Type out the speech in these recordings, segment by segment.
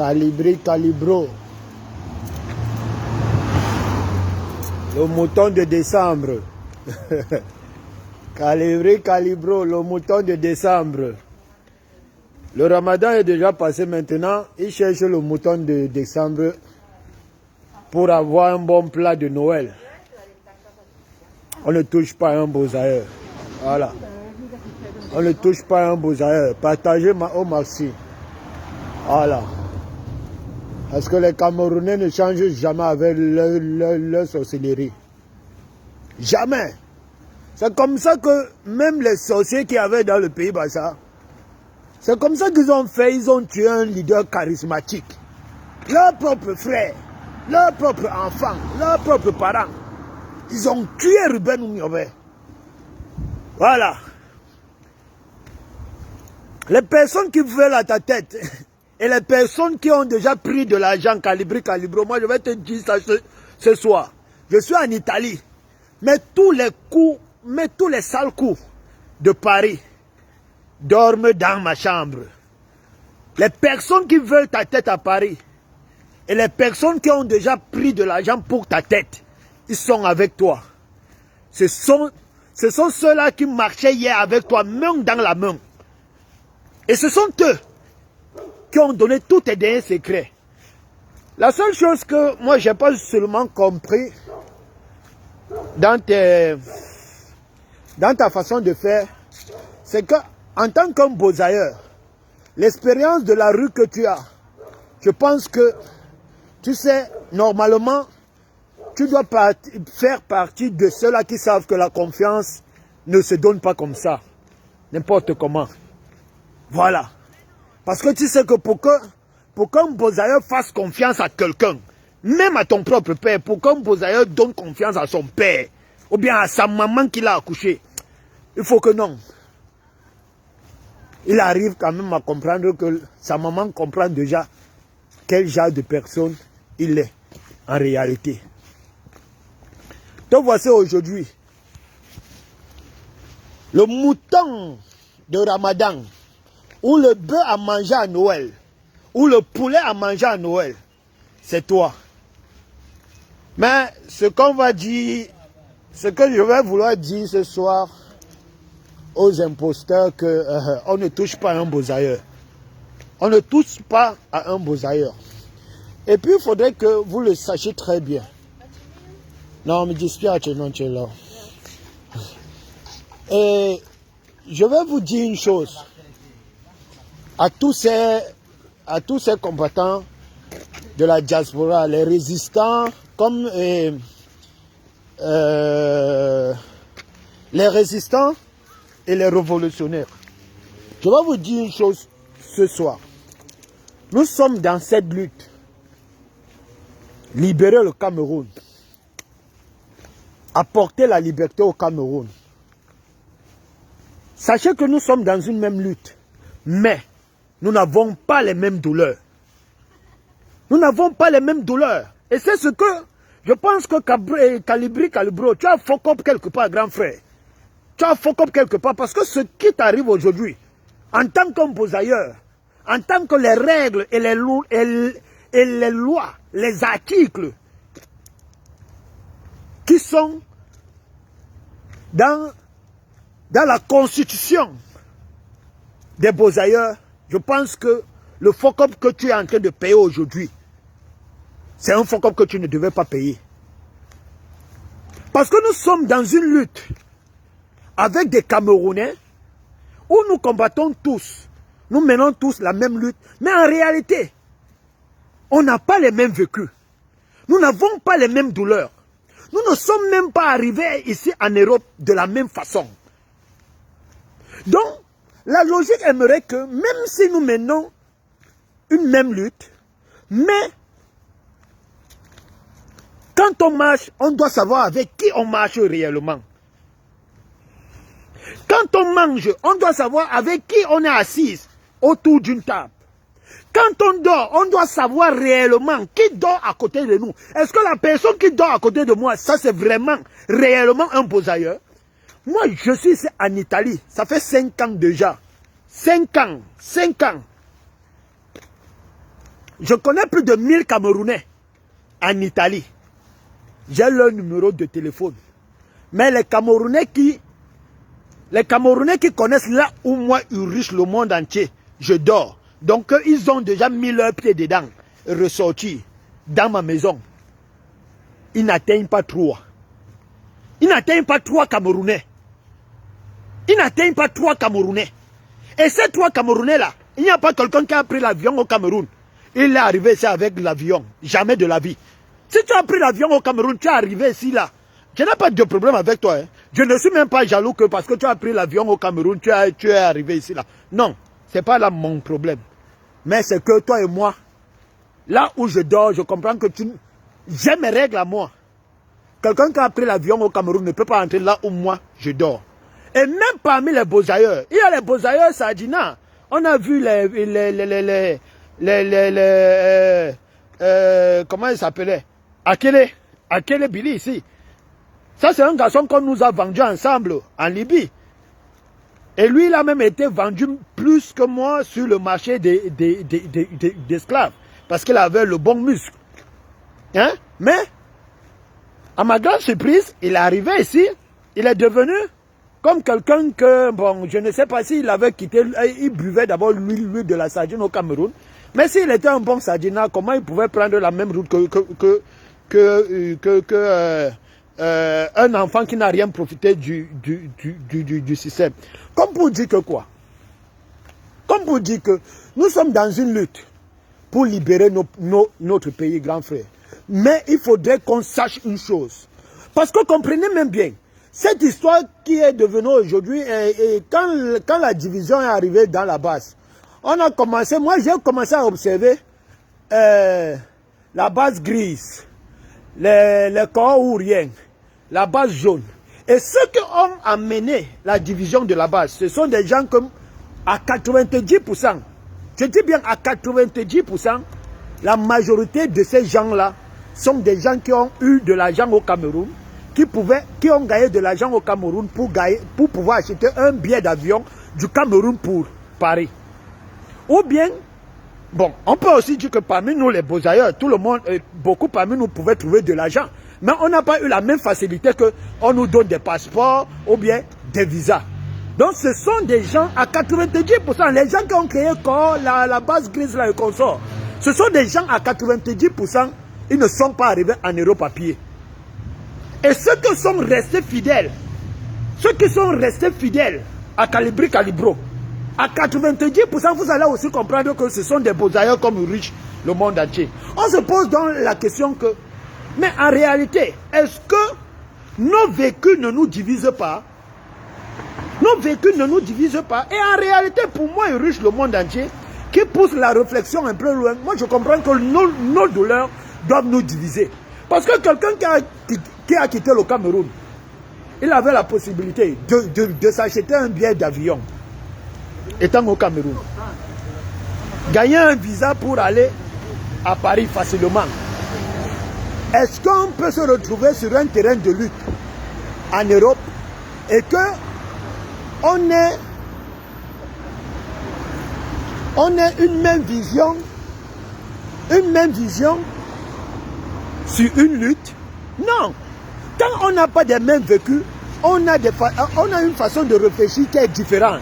Calibri, Calibro. Le mouton de décembre. Calibri, Calibro, le mouton de décembre. Le ramadan est déjà passé maintenant. Il cherche le mouton de décembre pour avoir un bon plat de Noël. On ne touche pas un bosailleur. Voilà. On ne touche pas un bosailleur. Partagez au maxi. Voilà. Parce que les Camerounais ne changent jamais avec leur sorcellerie. Jamais. C'est comme ça que même les sorciers qu'il y avait dans le pays Bassa, c'est comme ça qu'ils ont fait. Ils ont tué un leader charismatique. Leurs propres frères, leurs propres enfants, leurs propres parents. Ils ont tué Ruben Oumiobe. Voilà. Les personnes qui veulent à ta tête et les personnes qui ont déjà pris de l'argent Calibri, Calibro, moi je vais te dire ça ce soir. Je suis en Italie. Mais tous les coups, mais tous les sales coups de Paris dorment dans ma chambre. Les personnes qui veulent ta tête à Paris et les personnes qui ont déjà pris de l'argent pour ta tête, ils sont avec toi. Ce sont ceux-là qui marchaient hier avec toi, main dans la main. Et ce sont eux qui ont donné tous tes derniers secrets. La seule chose que moi, je n'ai pas seulement compris dans ta façon de faire, c'est qu'en tant qu'homme bosailleur, l'expérience de la rue que tu as, je pense que, tu sais, normalement, tu dois faire partie de ceux-là qui savent que la confiance ne se donne pas comme ça, n'importe comment. Voilà. Parce que tu sais que pour qu'un bosailleur fasse confiance à quelqu'un, même à ton propre père, pour qu'un bosailleur donne confiance à son père, ou bien à sa maman qui l'a accouché, il faut que non. Il arrive quand même à comprendre que sa maman comprend déjà quel genre de personne il est en réalité. Donc voici aujourd'hui le mouton de Ramadan, ou le bœuf à manger à Noël, ou le poulet à manger à Noël, c'est toi. Mais ce qu'on va dire, ce que je vais vouloir dire ce soir aux imposteurs, on ne touche pas à un bosailleur. On ne touche pas à un bosailleur. Et puis il faudrait que vous le sachiez très bien. Non, mi dispiace, non c'è là. Et je vais vous dire une chose. À tous ces combattants de la diaspora, les résistants, comme les résistants et les révolutionnaires. Je vais vous dire une chose ce soir. Nous sommes dans cette lutte. Libérer le Cameroun. Apporter la liberté au Cameroun. Sachez que nous sommes dans une même lutte. Mais nous n'avons pas les mêmes douleurs. Nous n'avons pas les mêmes douleurs. Et c'est ce que je pense que Calibri, Calibro, tu as fuck up quelque part, grand frère. Tu as fuck up quelque part parce que ce qui t'arrive aujourd'hui, en tant qu'un bosailleur, en tant que les règles et les lois, les articles qui sont dans la constitution des bosailleurs, je pense que le fuck-up que tu es en train de payer aujourd'hui, c'est un fuck-up que tu ne devais pas payer. Parce que nous sommes dans une lutte avec des Camerounais où nous combattons tous, nous menons tous la même lutte, mais en réalité, on n'a pas les mêmes vécus. Nous n'avons pas les mêmes douleurs. Nous ne sommes même pas arrivés ici en Europe de la même façon. Donc, la logique aimerait que, même si nous menons une même lutte, mais quand on marche, on doit savoir avec qui on marche réellement. Quand on mange, on doit savoir avec qui on est assis autour d'une table. Quand on dort, on doit savoir réellement qui dort à côté de nous. Est-ce que la personne qui dort à côté de moi, ça c'est vraiment, réellement un bosailleur? Moi, je suis ici en Italie. Ça fait 5 ans déjà. 5 ans. 5 ans. Je connais plus de 1000 Camerounais en Italie. J'ai leur numéro de téléphone. Mais les Camerounais qui connaissent là où moi ils riche le monde entier, je dors. Donc ils ont déjà mis leurs pieds dedans, ressortis dans ma maison. Ils n'atteignent pas 3. Ils n'atteignent pas 3 Camerounais. Ils n'atteignent pas 3 Camerounais. Et ces 3 Camerounais là, il n'y a pas quelqu'un qui a pris l'avion au Cameroun. Il est arrivé ici avec l'avion. Jamais de la vie. Si tu as pris l'avion au Cameroun, tu es arrivé ici là. Je n'ai pas de problème avec toi. Hein. Je ne suis même pas jaloux que parce que tu as pris l'avion au Cameroun, tu es arrivé ici là. Non, ce n'est pas là mon problème. Mais c'est que toi et moi, là où je dors, je comprends que j'ai mes règles à moi. Quelqu'un qui a pris l'avion au Cameroun ne peut pas entrer là où moi je dors. Et même parmi les beaux-ailleurs, il y a les beaux-ailleurs Sadina. On a vu comment il s'appelait? Akele Billy ici. Ça, c'est un garçon qu'on nous a vendu ensemble en Libye. Et lui, il a même été vendu plus que moi sur le marché d'esclaves. Parce qu'il avait le bon muscle. Hein? Mais, à ma grande surprise, il est arrivé ici. Il est devenu comme quelqu'un que, bon, je ne sais pas s'il avait quitté, il buvait d'abord l'huile de la sardine au Cameroun. Mais s'il était un bon sardinat, comment il pouvait prendre la même route un enfant qui n'a rien profité du système. Comme pour dire que quoi? Comme pour dire que nous sommes dans une lutte pour libérer notre pays, grand frère. Mais il faudrait qu'on sache une chose. Parce que comprenez même bien, cette histoire qui est devenue aujourd'hui, et quand la division est arrivée dans la base, on a commencé, moi j'ai commencé à observer la base grise, les corps ouriens, la base jaune. Et ceux qui ont amené la division de la base, ce sont des gens comme à 90%, je dis bien à 90%, la majorité de ces gens-là sont des gens qui ont eu de l'argent au Cameroun, qui ont gagné de l'argent au Cameroun pour pouvoir acheter un billet d'avion du Cameroun pour Paris. Ou bien, bon, on peut aussi dire que parmi nous les beaux-ailleurs, tout le monde, beaucoup parmi nous pouvaient trouver de l'argent. Mais on n'a pas eu la même facilité qu'on nous donne des passeports ou bien des visas. Donc ce sont des gens à 90%, les gens qui ont créé la base grise là et consort, ce sont des gens à 90%, ils ne sont pas arrivés en Europe à pied. Et ceux qui sont restés fidèles à Calibro, à 90%, vous allez aussi comprendre que ce sont des beaux-ailleurs comme riches le monde entier. On se pose donc la question que, mais en réalité, est-ce que nos vécus ne nous divisent pas? Nos vécus ne nous divisent pas. Et en réalité, pour moi, ils riche le monde entier, qui pousse la réflexion un peu loin. Moi, je comprends que nos douleurs doivent nous diviser. Parce que quelqu'un qui a quitté le Cameroun, il avait la possibilité de s'acheter un billet d'avion, étant au Cameroun. Gagner un visa pour aller à Paris facilement. Est-ce qu'on peut se retrouver sur un terrain de lutte en Europe et que on ait une même vision sur une lutte? Non. Quand on n'a pas des mêmes vécus, on a une façon de réfléchir qui est différente.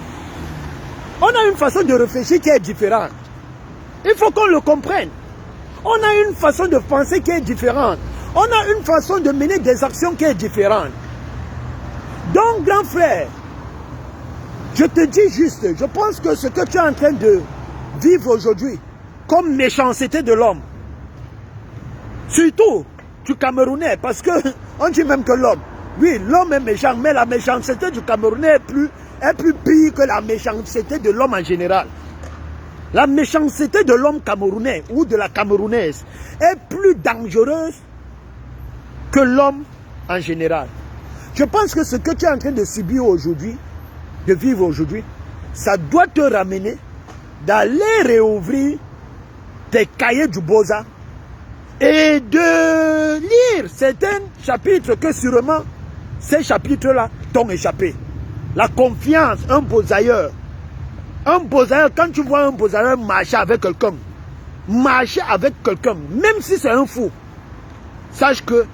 On a une façon de réfléchir qui est différente. Il faut qu'on le comprenne. On a une façon de penser qui est différente. On a une façon de mener des actions qui est différente. Donc, grand frère, je te dis juste, je pense que ce que tu es en train de vivre aujourd'hui, comme méchanceté de l'homme, surtout du Camerounais, parce qu'on dit même que l'homme, oui, l'homme est méchant, mais la méchanceté du Camerounais est plus pire que la méchanceté de l'homme en général. La méchanceté de l'homme camerounais ou de la camerounaise est plus dangereuse que l'homme en général. Je pense que ce que tu es en train de subir aujourd'hui, de vivre aujourd'hui, ça doit te ramener d'aller réouvrir tes cahiers du Boza et de lire certains chapitres que sûrement ces chapitres-là t'ont échappé. La confiance, un beaux-ailleurs. Un beaux-ailleurs, quand tu vois un beaux-ailleurs marcher avec quelqu'un, marcher avec quelqu'un, même si c'est un fou, sache que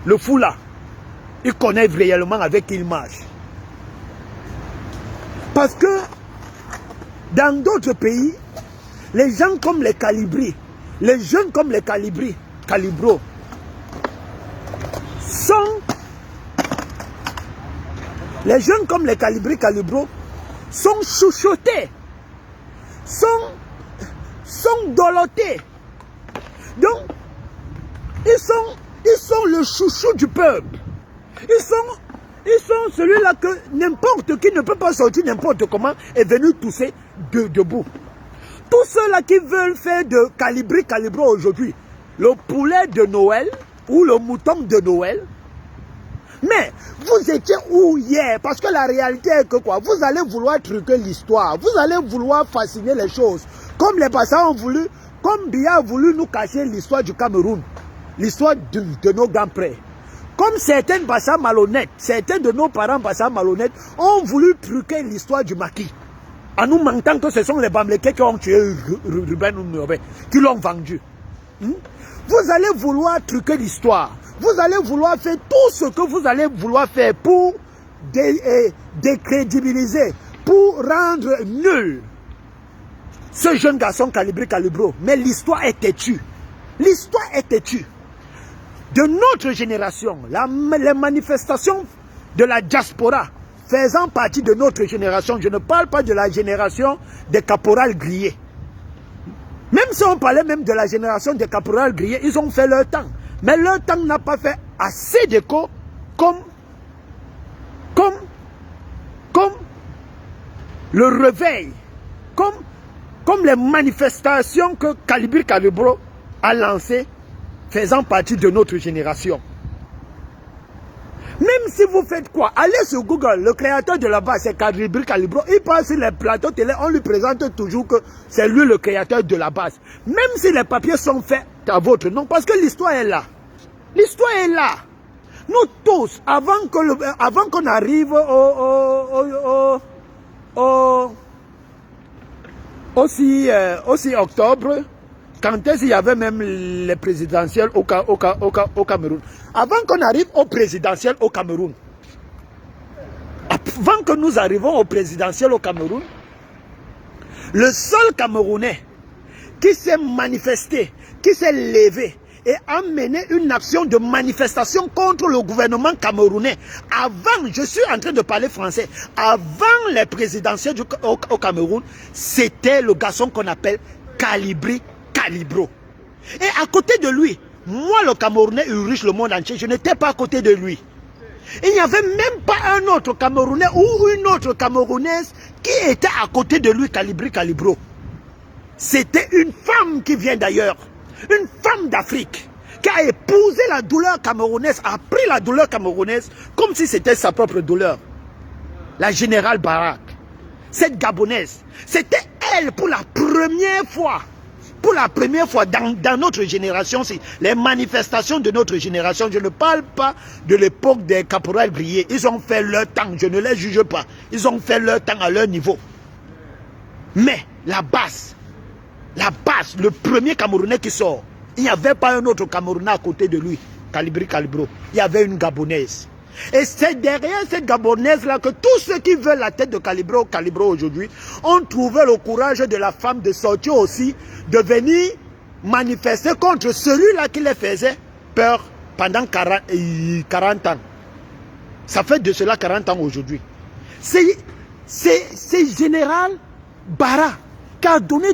le fou là, il connaît réellement avec qui il marche. Parce que dans d'autres pays, les gens comme les Calibri, les jeunes comme les Calibro, les jeunes comme les Calibro sont chouchoutés, sont dolotés. Donc, ils sont le chouchou du peuple. Ils sont celui-là que n'importe qui ne peut pas sortir n'importe comment est venu tousser debout. Tous ceux-là qui veulent faire de Calibro aujourd'hui, le poulet de Noël ou le mouton de Noël. Mais vous étiez où hier? Parce que la réalité est que quoi? Vous allez vouloir truquer l'histoire. Vous allez vouloir fasciner les choses. Comme les passants ont voulu, comme Biya a voulu nous cacher l'histoire du Cameroun. L'histoire de nos grands-pères. Comme certains bassins malhonnêtes, certains de nos parents bassins malhonnêtes ont voulu truquer l'histoire du maquis. En nous mentant que ce sont les Bamlékés qui ont tué Ruben Oumourbé, qui l'ont vendu. Vous allez vouloir truquer l'histoire. Vous allez vouloir faire tout ce que vous allez vouloir faire pour décrédibiliser, pour rendre nul ce jeune garçon Calibro. Mais l'histoire est têtue. L'histoire est têtue. De notre génération, les manifestations de la diaspora faisant partie de notre génération, je ne parle pas de la génération des caporales grillés. Même si on parlait même de la génération des caporales grillés, ils ont fait leur temps. Mais leur temps n'a pas fait assez d'écho comme le réveil, comme les manifestations que Calibro a lancées faisant partie de notre génération. Même si vous faites quoi? Allez sur Google, le créateur de la base, c'est Calibro. Il passe sur les plateaux télé, on lui présente toujours que c'est lui le créateur de la base. Même si les papiers sont faits à votre nom, parce que l'histoire est là. L'histoire est là. Nous tous, avant qu'on arrive aussi octobre, quand est-ce qu'il y avait même les présidentielles au Cameroun. Avant qu'on arrive au présidentiel au Cameroun, avant que nous arrivions au présidentiel au Cameroun, le seul Camerounais qui s'est manifesté, qui s'est levé et a mené une action de manifestation contre le gouvernement camerounais, avant, je suis en train de parler français, avant les présidentielles au Cameroun, c'était le garçon qu'on appelle Calibro. Et à côté de lui, moi le Camerounais riche le monde entier, je n'étais pas à côté de lui. Il n'y avait même pas un autre Camerounais ou une autre Camerounaise qui était à côté de lui, Calibro. C'était une femme qui vient d'ailleurs, une femme d'Afrique, qui a épousé la douleur camerounaise, a pris la douleur camerounaise comme si c'était sa propre douleur. La générale Barak, cette Gabonaise, c'était elle pour la première fois. Pour la première fois dans notre génération, les manifestations de notre génération, je ne parle pas de l'époque des caporales grillés. Ils ont fait leur temps, je ne les juge pas. Ils ont fait leur temps à leur niveau. Mais la base, le premier Camerounais qui sort, il n'y avait pas un autre Camerounais à côté de lui, Calibro. Il y avait une Gabonaise. Et c'est derrière cette Gabonaise-là que tous ceux qui veulent la tête de Calibro aujourd'hui ont trouvé le courage de la femme de sortir aussi, de venir manifester contre celui-là qui les faisait peur pendant 40 ans. Ça fait de cela 40 ans aujourd'hui. C'est Général Bara qui a donné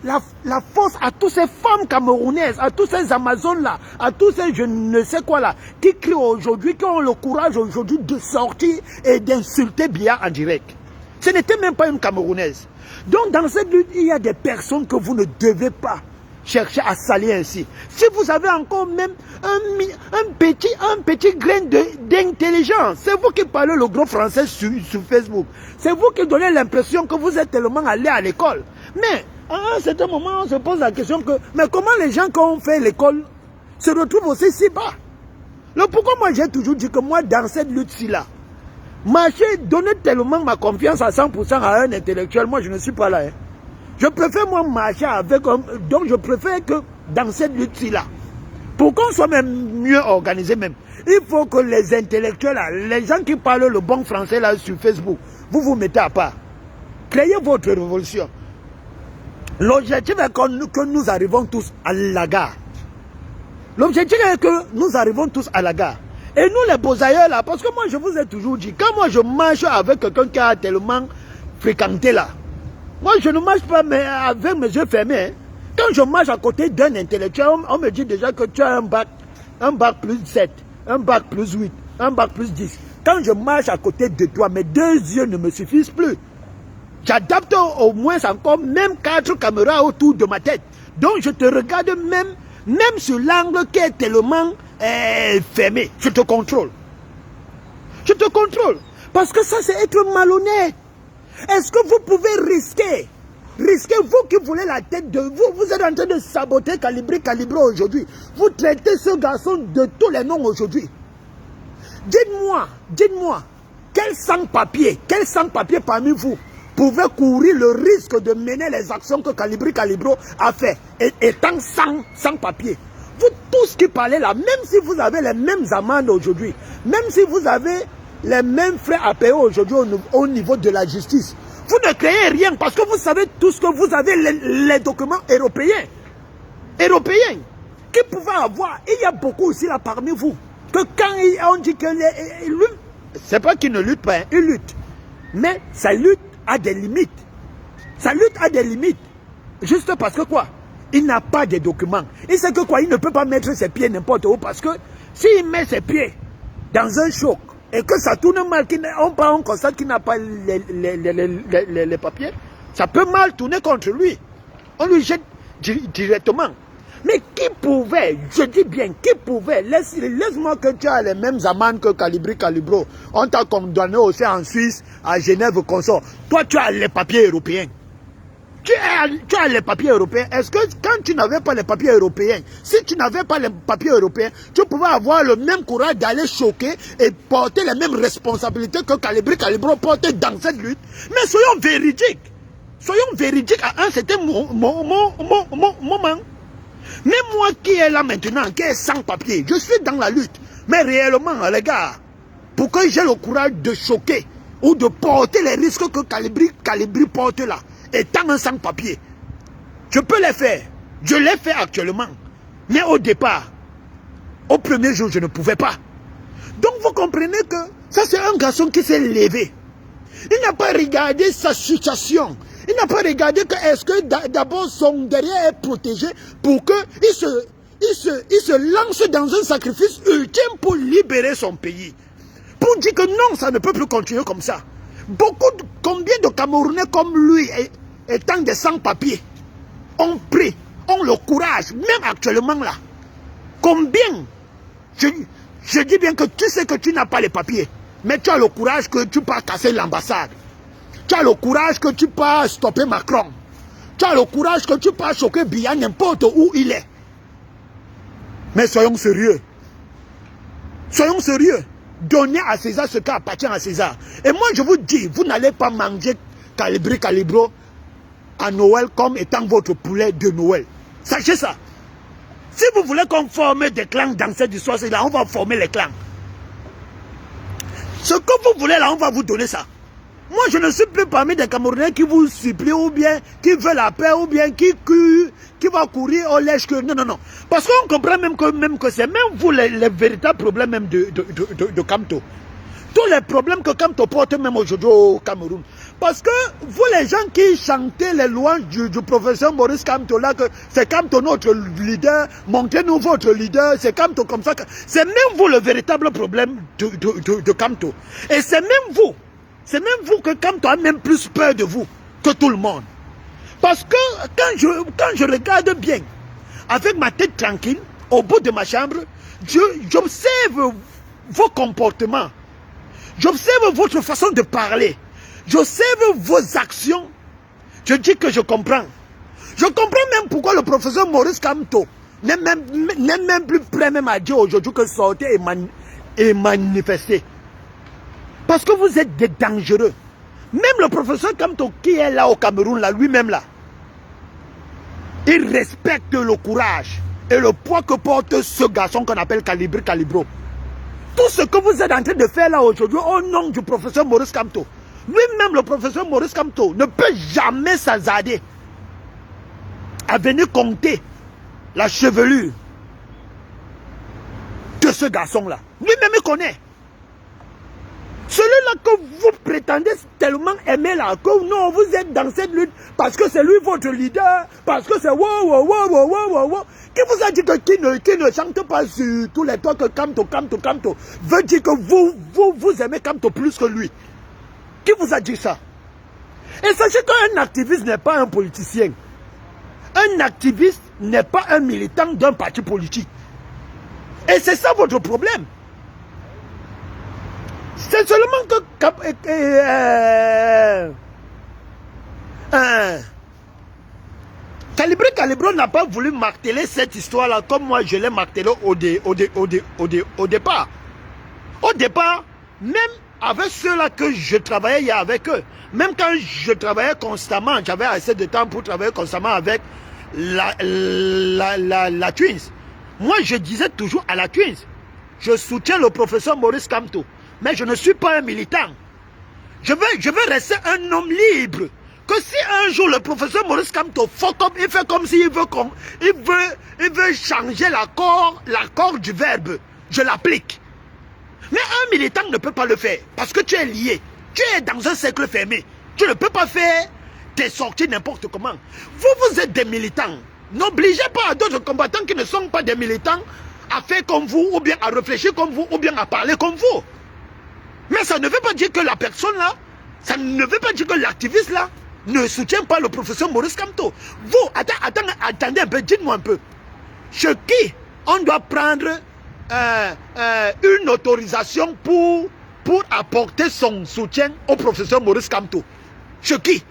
la force à toutes ces femmes camerounaises, à tous ces Amazones-là, à tous ces je ne sais quoi là, qui crient aujourd'hui, qui ont le courage aujourd'hui de sortir et d'insulter Biya en direct. Ce n'était même pas une Camerounaise. Donc dans cette lutte, il y a des personnes que vous ne devez pas chercher à salir ainsi. Si vous avez encore même un petit grain d'intelligence, c'est vous qui parlez le gros français sur Facebook. C'est vous qui donnez l'impression que vous êtes tellement allé à l'école. Mais à un certain moment, on se pose la question que, mais comment les gens qui ont fait l'école se retrouvent aussi si bas? Pourquoi moi j'ai toujours dit que moi dans cette lutte-ci là, marcher, donner tellement ma confiance à 100% à un intellectuel, moi je ne suis pas là. Hein. Je préfère moi marcher avec... Donc je préfère que dans cette lutte-ci-là, pour qu'on soit même mieux organisé même, il faut que les intellectuels, là, les gens qui parlent le bon français là sur Facebook, vous vous mettez à part. Créez votre révolution. L'objectif est que nous arrivons tous à la gare. L'objectif est que nous arrivons tous à la gare. Et nous les beaux-ailleurs là, parce que moi je vous ai toujours dit, quand moi je marche avec quelqu'un qui a tellement fréquenté là, moi je ne marche pas mais avec mes yeux fermés. Hein. Quand je marche à côté d'un intellectuel, on me dit déjà que tu as un bac plus 7, un bac plus 8, un bac plus 10. Quand je marche à côté de toi, mes deux yeux ne me suffisent plus. J'adapte au moins encore même 4 caméras autour de ma tête. Donc je te regarde même sur l'angle qui est tellement fermé. Je te contrôle. Je te contrôle. Parce que ça, c'est être malhonnête. Est-ce que vous pouvez risquer, vous qui voulez la tête de vous, vous êtes en train de saboter Calibro aujourd'hui. Vous traitez ce garçon de tous les noms aujourd'hui. Dites-moi, quel sans-papier parmi vous pouvait courir le risque de mener les actions que Calibro a fait, étant sans papier. Vous tous qui parlez là, même si vous avez les mêmes amendes aujourd'hui, même si vous avez les mêmes frais à payer aujourd'hui au niveau de la justice, vous ne créez rien parce que vous savez tous que vous avez les documents européens. Qui pouvaient avoir, il y a beaucoup aussi là parmi vous, que quand on dit que c'est pas qu'ils ne luttent pas, hein, ils luttent. Mais sa lutte a des limites. Sa lutte a des limites. Juste parce que quoi? Il n'a pas de documents. Il sait que quoi? Il ne peut pas mettre ses pieds n'importe où parce que s'il met ses pieds dans un choc et que ça tourne mal, on constate qu'il n'a pas les papiers, ça peut mal tourner contre lui. On lui jette directement. Mais qui pouvait, je dis bien, qui pouvait, laisse-moi que tu as les mêmes amendes que Calibro. On t'a condamné aussi en Suisse, à Genève, consort. Toi, tu as les papiers européens. Tu as les papiers européens. Est-ce que quand tu n'avais pas les papiers européens, si tu n'avais pas les papiers européens, tu pouvais avoir le même courage d'aller choquer et porter les mêmes responsabilités que Calibro portait dans cette lutte? Mais soyons véridiques. Soyons véridiques à un certain moment. Même moi qui est là maintenant, qui est sans papier, je suis dans la lutte. Mais réellement, les gars, pour que j'ai le courage de choquer ou de porter les risques que Calibri porte là, étant un sans papier, je peux les faire. Je les fais actuellement. Mais au départ, au premier jour, je ne pouvais pas. Donc vous comprenez que ça c'est un garçon qui s'est levé. Il n'a pas regardé sa situation. Il n'a pas regardé que est-ce que d'abord son derrière est protégé pour qu'il se lance dans un sacrifice ultime pour libérer son pays. Pour dire que non, ça ne peut plus continuer comme ça. Combien de Camerounais comme lui, étant des sans-papiers, ont le courage, même actuellement là. Combien? Je dis bien que tu sais que tu n'as pas les papiers, mais tu as le courage que tu peux casser l'ambassade. Tu as le courage que tu peux stopper Macron. Tu as le courage que tu peux choquer Biya n'importe où il est. Mais soyons sérieux. Soyons sérieux. Donnez à César ce qui appartient à César. Et moi je vous dis, vous n'allez pas manger Calibro à Noël comme étant votre poulet de Noël. Sachez ça. Si vous voulez qu'on forme des clans dans cette histoire, c'est là on va former les clans. Ce que vous voulez là, on va vous donner ça. Moi, je ne suis plus parmi des Camerounais qui vous supplient ou bien qui veulent la paix ou bien qui va courir au lèche que... Non. Parce qu'on comprend même que c'est même vous les véritables problèmes même de Kamto. Tous les problèmes que Kamto porte même aujourd'hui au Cameroun. Parce que vous les gens qui chantez les louanges du professeur Maurice Kamto là, que c'est Kamto notre leader, montrez-nous votre leader, c'est Kamto comme ça. C'est même vous le véritable problème de Kamto. Et c'est même vous. C'est même vous que Kamto a même plus peur de vous que tout le monde. Parce que quand je regarde bien, avec ma tête tranquille, au bout de ma chambre, j'observe vos comportements. J'observe votre façon de parler. J'observe vos actions. Je dis que je comprends. Je comprends même pourquoi le professeur Maurice Kamto n'est même plus prêt même à dire aujourd'hui que sortir et manifester. Parce que vous êtes des dangereux. Même le professeur Kamto qui est là au Cameroun, là, lui-même là, Il respecte le courage et le poids que porte ce garçon qu'on appelle Calibro. Tout ce que vous êtes en train de faire là aujourd'hui au nom du professeur Maurice Kamto, lui-même le professeur Maurice Kamto ne peut jamais s'hasarder à venir compter la chevelure de ce garçon-là. Lui-même il connaît. Celui-là que vous prétendez tellement aimer là, que non, vous êtes dans cette lutte parce que c'est lui votre leader, parce que c'est wow. Qui vous a dit que qui ne chante pas sur tous les toits que Kamto veut dire que vous aimez Kamto plus que lui? Qui vous a dit ça? Et sachez qu'un activiste n'est pas un politicien. Un activiste n'est pas un militant d'un parti politique. Et c'est ça votre problème. C'est seulement que Calibro n'a pas voulu marteler cette histoire-là comme moi je l'ai martelé au départ. Au départ, même avec ceux-là que je travaillais avec eux, même quand je travaillais constamment, j'avais assez de temps pour travailler constamment avec la Twins. Moi, je disais toujours à la Twins, je soutiens le professeur Maurice Kamto, mais je ne suis pas un militant. Je veux rester un homme libre. Que si un jour le professeur Maurice Kamto il fait comme s'il veut changer l'accord du verbe, je l'applique. Mais un militant ne peut pas le faire parce que tu es lié. Tu es dans un cercle fermé. Tu ne peux pas faire tes sorties n'importe comment. Vous êtes des militants. N'obligez pas d'autres combattants qui ne sont pas des militants à faire comme vous, ou bien à réfléchir comme vous, ou bien à parler comme vous. Mais ça ne veut pas dire que la personne là, ça ne veut pas dire que l'activiste là ne soutient pas le professeur Maurice Kamto. Vous, attendez un peu, dites-moi un peu. Chez qui on doit prendre une autorisation pour apporter son soutien au professeur Maurice Kamto? Chez qui?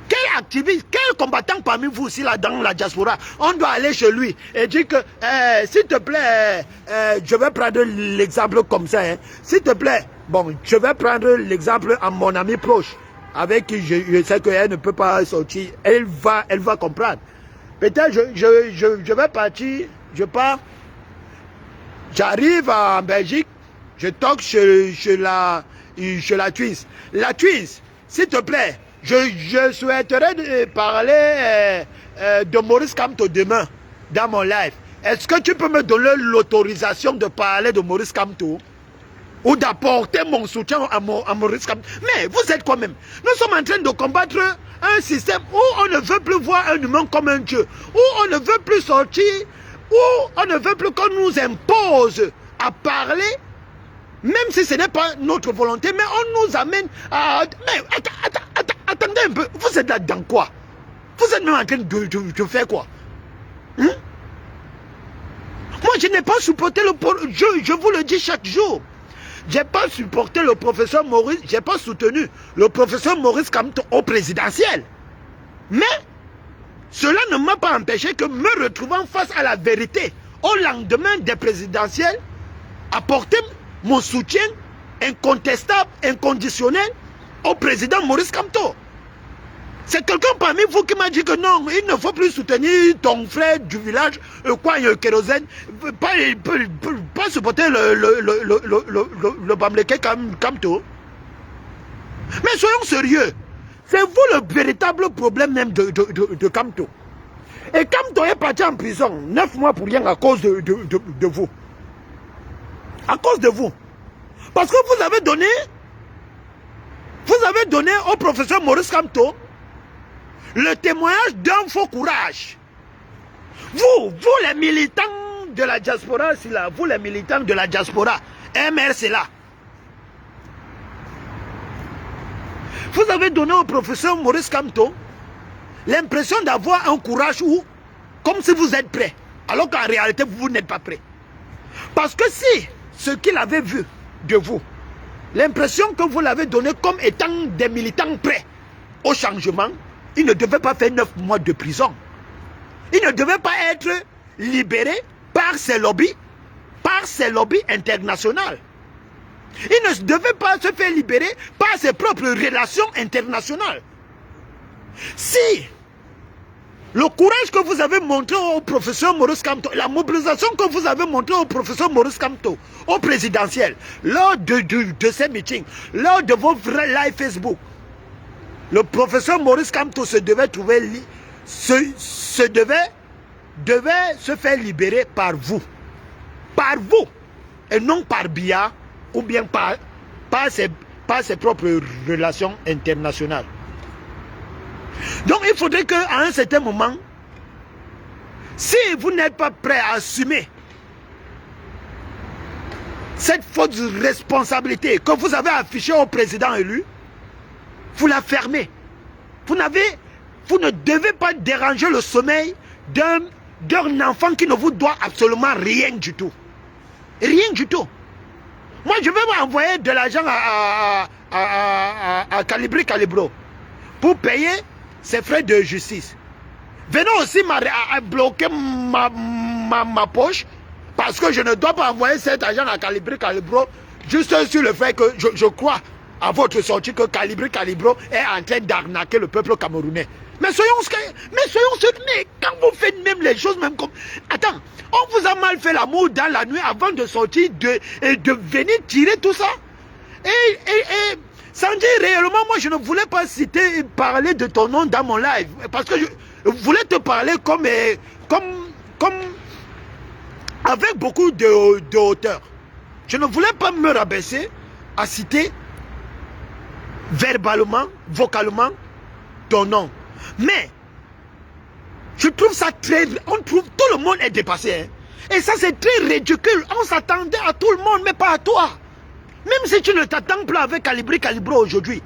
Quel activiste, quel combattant parmi vous aussi là dans la diaspora, on doit aller chez lui et dire que s'il te plaît, je vais prendre l'exemple comme ça, hein. S'il te plaît, bon, je vais prendre l'exemple à mon ami proche, avec qui je sais qu'elle ne peut pas sortir, elle va comprendre. Peut-être je vais partir, je pars, j'arrive en Belgique, je toque chez la Twins. La Twins, s'il te plaît, je souhaiterais parler de Maurice Kamto demain dans mon live. Est-ce que tu peux me donner l'autorisation de parler de Maurice Kamto ou d'apporter mon soutien à Maurice Kamto? Mais vous êtes quoi même? Nous sommes en train de combattre un système où on ne veut plus voir un humain comme un dieu, où on ne veut plus sortir, où on ne veut plus qu'on nous impose à parler, même si ce n'est pas notre volonté, mais on nous amène à... Mais attendez un peu, vous êtes là dans quoi? Vous êtes même en train de faire quoi? Moi, je n'ai pas supporté je vous le dis chaque jour. Je n'ai pas supporté le professeur Maurice, je n'ai pas soutenu le professeur Maurice Kamto au présidentiel. Mais cela ne m'a pas empêché que me retrouvant face à la vérité au lendemain des présidentielles, apporter mon soutien incontestable, inconditionnel au président Maurice Kamto. C'est quelqu'un parmi vous qui m'a dit que non, il ne faut plus soutenir ton frère du village, quoi, il y a kérosène, pas supporter le Bamleke Kamto. Mais soyons sérieux, c'est vous le véritable problème même de Kamto. Et Kamto est parti en prison 9 mois pour rien à cause de vous. À cause de vous. Parce que vous avez donné au professeur Maurice Kamto le témoignage d'un faux courage. Vous les militants de la diaspora, c'est là, vous les militants de la diaspora, MR c'est là. Vous avez donné au professeur Maurice Kamto l'impression d'avoir un courage comme si vous êtes prêt, alors qu'en réalité vous n'êtes pas prêt. Parce que si ce qu'il avait vu de vous, l'impression que vous l'avez donné comme étant des militants prêts au changement, il ne devait pas faire 9 mois de prison. Il ne devait pas être libéré par ses lobbies internationaux. Il ne devait pas se faire libérer par ses propres relations internationales. Si Le courage que vous avez montré au professeur Maurice Kamto, la mobilisation que vous avez montré au professeur Maurice Kamto, au présidentiel, lors de ces meetings, lors de vos vrais live Facebook, le professeur Maurice Kamto devait se faire libérer par vous. Par vous. Et non par Biya ou bien par ses propres relations internationales. Donc il faudrait qu'à un certain moment, si vous n'êtes pas prêt à assumer cette faute de responsabilité que vous avez affichée au président élu, vous la fermez. Vous ne devez pas déranger le sommeil d'un enfant qui ne vous doit absolument rien du tout. Rien du tout. Moi, je vais m'envoyer de l'argent à Calibri Calibro pour payer ses frais de justice. Venez aussi bloquer ma poche parce que je ne dois pas envoyer cet argent à Calibri Calibro juste sur le fait que je crois à votre sortie que Calibri Calibro est en train d'arnaquer le peuple camerounais. Mais soyons sérieux, mais quand vous faites même les choses, même comme... Attends, on vous a mal fait l'amour dans la nuit avant de sortir, de venir tirer tout ça. Et sans dire réellement, moi je ne voulais pas parler de ton nom dans mon live. Parce que je voulais te parler comme avec beaucoup de hauteur. Je ne voulais pas me rabaisser à citer verbalement, vocalement, ton nom. Mais, je trouve ça très... tout le monde est dépassé. Hein? Et ça, c'est très ridicule. On s'attendait à tout le monde, mais pas à toi. Même si tu ne t'attends plus avec Calibri Calibro aujourd'hui.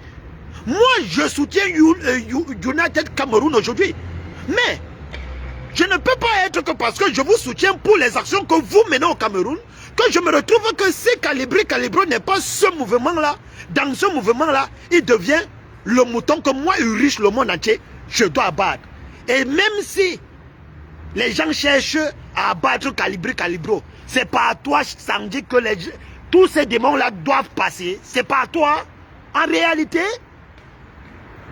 Moi, je soutiens United Cameroun aujourd'hui. Mais, je ne peux pas être que parce que je vous soutiens pour les actions que vous menez au Cameroun, que je me retrouve que si Calibri Calibro n'est pas ce mouvement-là, dans ce mouvement-là, il devient le mouton que moi, Ulrich, le monde entier, je dois abattre. Et même si les gens cherchent à abattre Calibri Calibro, c'est pas à toi, Sandy, que tous ces démons-là doivent passer. C'est pas à toi, en réalité.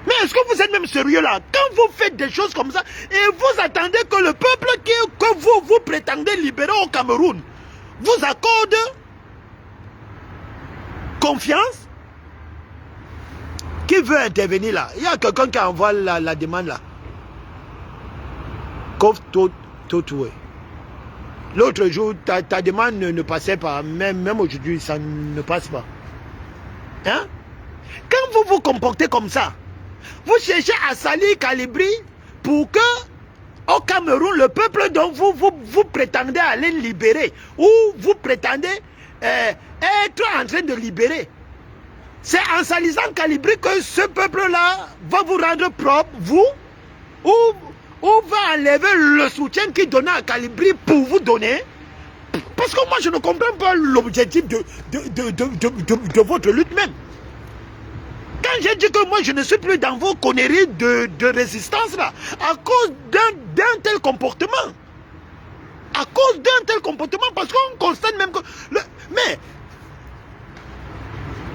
Mais est-ce que vous êtes même sérieux là? Quand vous faites des choses comme ça, et vous attendez que le peuple que vous prétendez libérer au Cameroun vous accorde confiance? Qui veut intervenir là? Il y a quelqu'un qui envoie la demande là. L'autre jour, ta demande ne passait pas. Même aujourd'hui, ça ne passe pas. Hein? Quand vous vous comportez comme ça, vous cherchez à salir Calibri pour que, au Cameroun, le peuple dont vous prétendez aller libérer, ou vous prétendez être en train de libérer, c'est en salissant Calibri que ce peuple-là va vous rendre propre, vous, ou va enlever le soutien qu'il donnait à Calibri pour vous donner. Parce que moi, je ne comprends pas l'objectif de votre lutte même. Quand j'ai dit que moi, je ne suis plus dans vos conneries de résistance là, à cause d'un tel comportement. À cause d'un tel comportement, parce qu'on constate même que... Mais...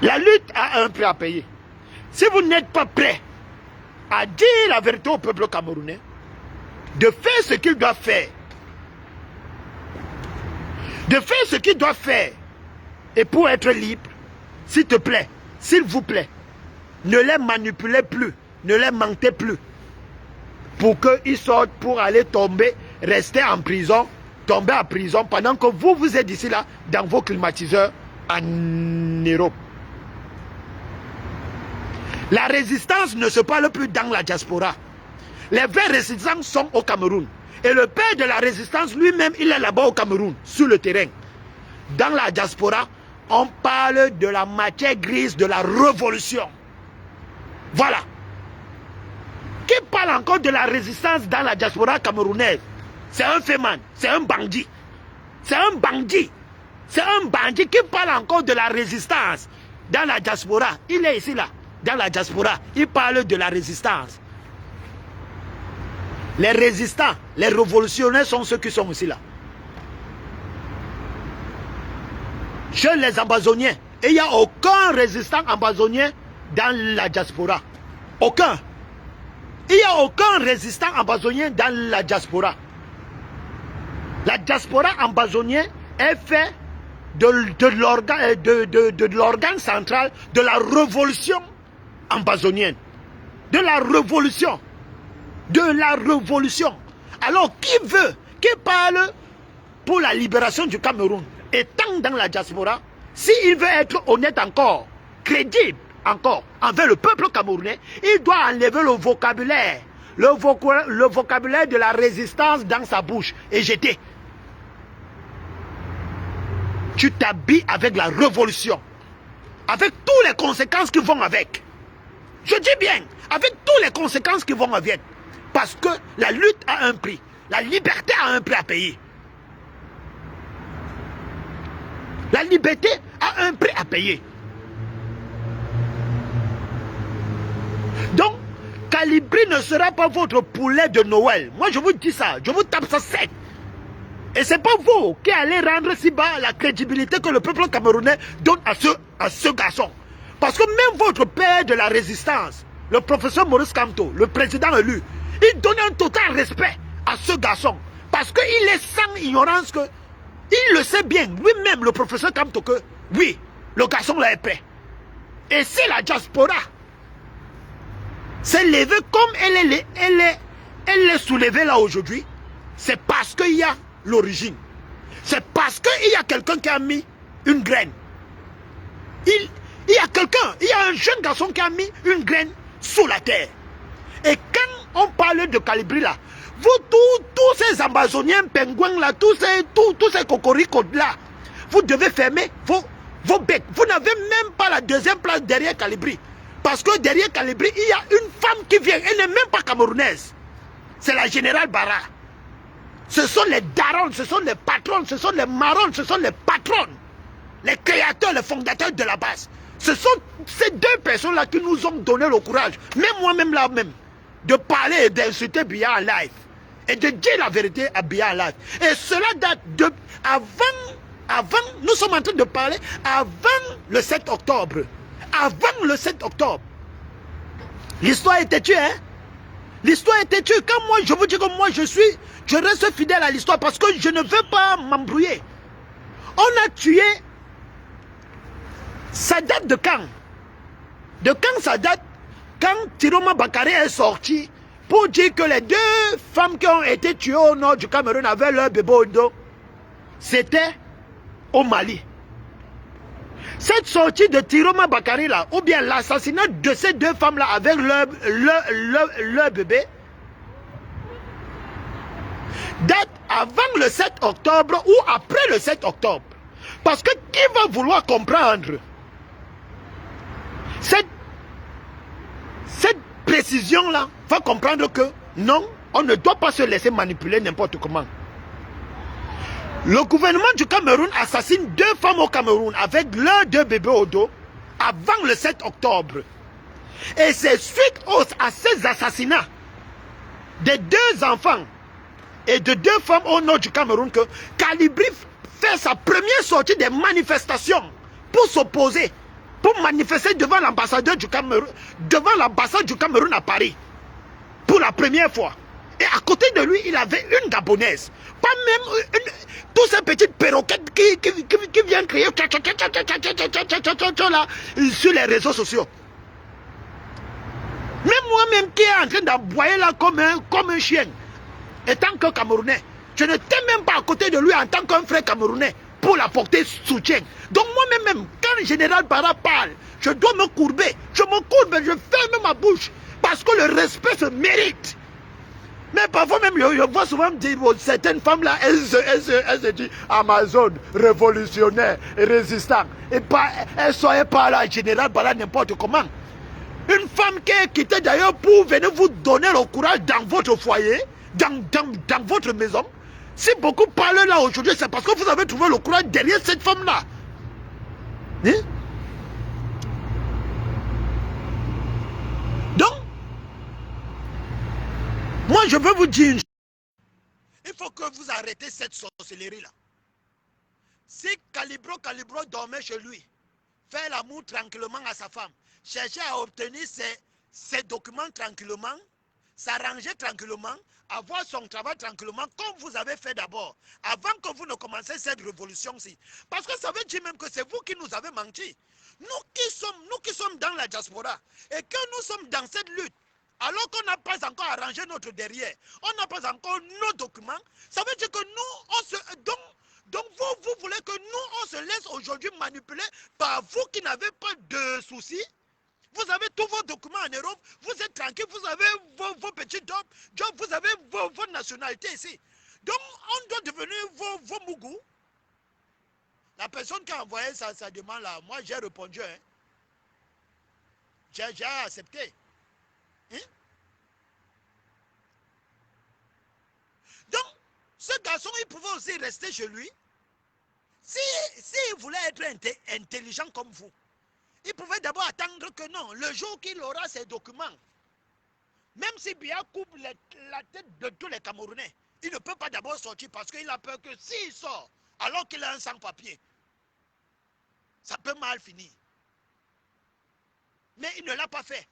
la lutte a un prix à payer. Si vous n'êtes pas prêt à dire la vérité au peuple camerounais, de faire ce qu'il doit faire, de faire ce qu'il doit faire, et pour être libre, s'il te plaît, s'il vous plaît, ne les manipulez plus, ne les mentez plus, pour qu'ils sortent pour aller tomber, rester en prison, tomber en prison, pendant que vous êtes ici là, dans vos climatiseurs en Europe. La résistance ne se parle plus dans la diaspora. Les vrais résistants sont au Cameroun. Et le père de la résistance lui-même, il est là-bas au Cameroun, sur le terrain. Dans la diaspora, on parle de la matière grise de la révolution. Voilà. Qui parle encore de la résistance dans la diaspora camerounaise? C'est un féman, c'est un bandit. C'est un bandit. C'est un bandit qui parle encore de la résistance dans la diaspora. Il est ici là. Dans la diaspora, il parle de la résistance. Les résistants, les révolutionnaires sont ceux qui sont aussi là. Chez les Amazoniens, il n'y a aucun résistant amazonien dans la diaspora. Aucun. Il n'y a aucun résistant ambazonien dans la diaspora. La diaspora ambazonien est fait de l'organe central de la révolution ambazonienne. De la révolution. De la révolution. Alors, qui parle pour la libération du Cameroun, étant dans la diaspora, s'il veut être honnête encore, crédible encore envers le peuple camerounais, il doit enlever le vocabulaire de la résistance dans sa bouche et jeter. Tu t'habilles avec la révolution, avec toutes les conséquences qui vont avec. Je dis bien, avec toutes les conséquences qui vont avec. Parce que la lutte a un prix, la liberté a un prix à payer. La liberté a un prix à payer. Donc, Calibri ne sera pas votre poulet de Noël. Moi, je vous dis ça, je vous tape ça sec. Et c'est pas vous qui allez rendre si bas la crédibilité que le peuple camerounais donne à ce garçon. Parce que même votre père de la résistance, le professeur Maurice Kamto, le président élu, il donne un total respect à ce garçon. Parce qu'il est sans ignorance que, il le sait bien, lui-même, le professeur Kamto, que oui, le garçon là est prêt. Et c'est la diaspora s'est levée comme elle est soulevée là aujourd'hui. C'est parce qu'il y a l'origine. C'est parce qu'il y a quelqu'un qui a mis une graine. Il y a quelqu'un, il y a un jeune garçon qui a mis une graine sous la terre. Et quand on parle de Calibri là, vous tous ces Amazoniens pingouins là, tous ces cocoricots là, vous devez fermer vos becs. Vous n'avez même pas la deuxième place derrière Calibri. Parce que derrière Calibri, il y a une femme qui vient, elle n'est même pas camerounaise. C'est la générale Barra. Ce sont les darons, ce sont les patrons, ce sont les marrons, ce sont les patrons, les créateurs, les fondateurs de la base. Ce sont ces deux personnes-là qui nous ont donné le courage, même moi-même là-même, de parler et d'insulter Biya en live. Et de dire la vérité à Biya en live. Et cela date de avant, nous sommes en train de parler avant le 7 octobre. Avant le 7 octobre. L'histoire était tuée, hein? L'histoire était tuée. Quand moi, je vous dis que moi, je reste fidèle à l'histoire parce que je ne veux pas m'embrouiller. On a tué, ça date de quand? De quand ça date? Quand Tiroma Bakary est sorti pour dire que les deux femmes qui ont été tuées au nord du Cameroun avaient leur bébé au dos, c'était au Mali. Cette sortie de Tiroma Bakary là, ou bien l'assassinat de ces deux femmes là avec leur bébé, date avant le 7 octobre ou après le 7 octobre. Parce que qui va vouloir comprendre cette précision là, va comprendre que non, on ne doit pas se laisser manipuler n'importe comment. Le gouvernement du Cameroun assassine deux femmes au Cameroun avec leurs deux bébés au dos avant le 7 octobre. Et c'est suite à ces assassinats de deux enfants et de deux femmes au nord du Cameroun que Calibri fait sa première sortie des manifestations pour s'opposer, pour manifester devant l'ambassadeur du Cameroun, devant l'ambassade du Cameroun à Paris, pour la première fois. Et à côté de lui, il avait une Gabonaise. Pas même tous ces petites perroquettes qui viennent crier là, sur les réseaux sociaux. Même moi-même qui est en train d'aboyer là comme un chien, étant que Camerounais, je ne t'aime même pas à côté de lui en tant qu'un frère camerounais pour l'apporter soutien. Donc moi-même, quand le général Barra parle, je dois me courber. Je me courbe, je ferme ma bouche. Parce que le respect se mérite. Mais parfois même, je vois souvent dire, certaines femmes-là, elles se disent Amazon, révolutionnaire, résistant. Et elles ne soient pas là, général Barra, n'importe comment. Une femme qui est quittée d'ailleurs pour venir vous donner le courage dans votre foyer, dans votre maison. Si beaucoup parlent là aujourd'hui, c'est parce que vous avez trouvé le courage derrière cette femme-là. Hein? Donc, moi je veux vous dire une chose. Il faut que vous arrêtez cette sorcellerie-là. Si Calibro dormait chez lui, fait l'amour tranquillement à sa femme, cherchait à obtenir ses documents tranquillement, s'arranger tranquillement, avoir son travail tranquillement, comme vous avez fait d'abord, avant que vous ne commenciez cette révolution-ci. Parce que ça veut dire même que c'est vous qui nous avez menti. Nous qui sommes dans la diaspora, et que nous sommes dans cette lutte, alors qu'on n'a pas encore arrangé notre derrière, on n'a pas encore nos documents, ça veut dire que nous, donc vous voulez que nous, on se laisse aujourd'hui manipuler par vous qui n'avez pas de soucis. Vous avez tous vos documents en Europe, vous êtes tranquille, vous avez vos petits jobs, vous avez vos nationalités ici. Donc, on doit devenir vos mougous. La personne qui a envoyé sa demande là, moi j'ai répondu. Hein. J'ai accepté. Hein? Donc, ce garçon, il pouvait aussi rester chez lui. S'il voulait être intelligent comme vous, il pouvait d'abord attendre que non, le jour qu'il aura ses documents, même si Biya coupe la tête de tous les Camerounais, il ne peut pas d'abord sortir parce qu'il a peur que s'il sort, alors qu'il a un sans-papier, ça peut mal finir. Mais il ne l'a pas fait.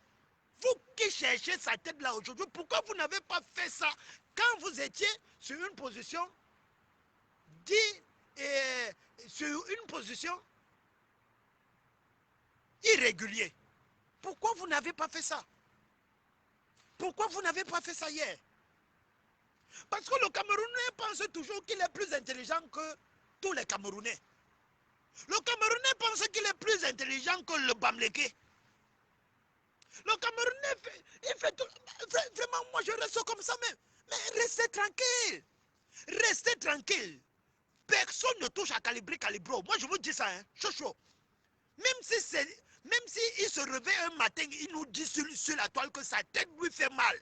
Vous qui cherchez sa tête là aujourd'hui, pourquoi vous n'avez pas fait ça quand vous étiez sur une position irrégulière? Pourquoi vous n'avez pas fait ça? Pourquoi vous n'avez pas fait ça hier? Parce que le Camerounais pense toujours qu'il est plus intelligent que tous les Camerounais. Le Camerounais pense qu'il est plus intelligent que le Bamléké. Le Camerounais il fait tout. Vraiment, moi je reste comme ça même. Mais restez tranquille. Restez tranquille. Personne ne touche à Calibro. Moi je vous dis ça, hein. Chaud. Même si il se réveille un matin, il nous dit sur la toile que sa tête lui fait mal.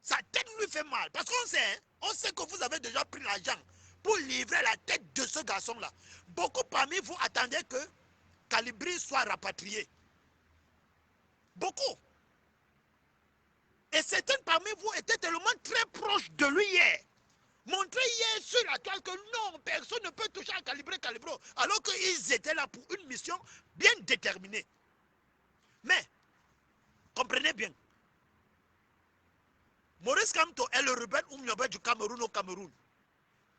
Sa tête lui fait mal. Parce qu'on sait, hein, on sait que vous avez déjà pris l'argent pour livrer la tête de ce garçon-là. Beaucoup parmi vous attendaient que Calibri soit rapatrié. Beaucoup. Et certains parmi vous étaient tellement très proches de lui hier. Montré hier sur la toile que non, personne ne peut toucher à Calibro, alors qu'ils étaient là pour une mission bien déterminée. Mais, comprenez bien, Maurice Kamto est le rebelle Oumniobé du Cameroun au Cameroun.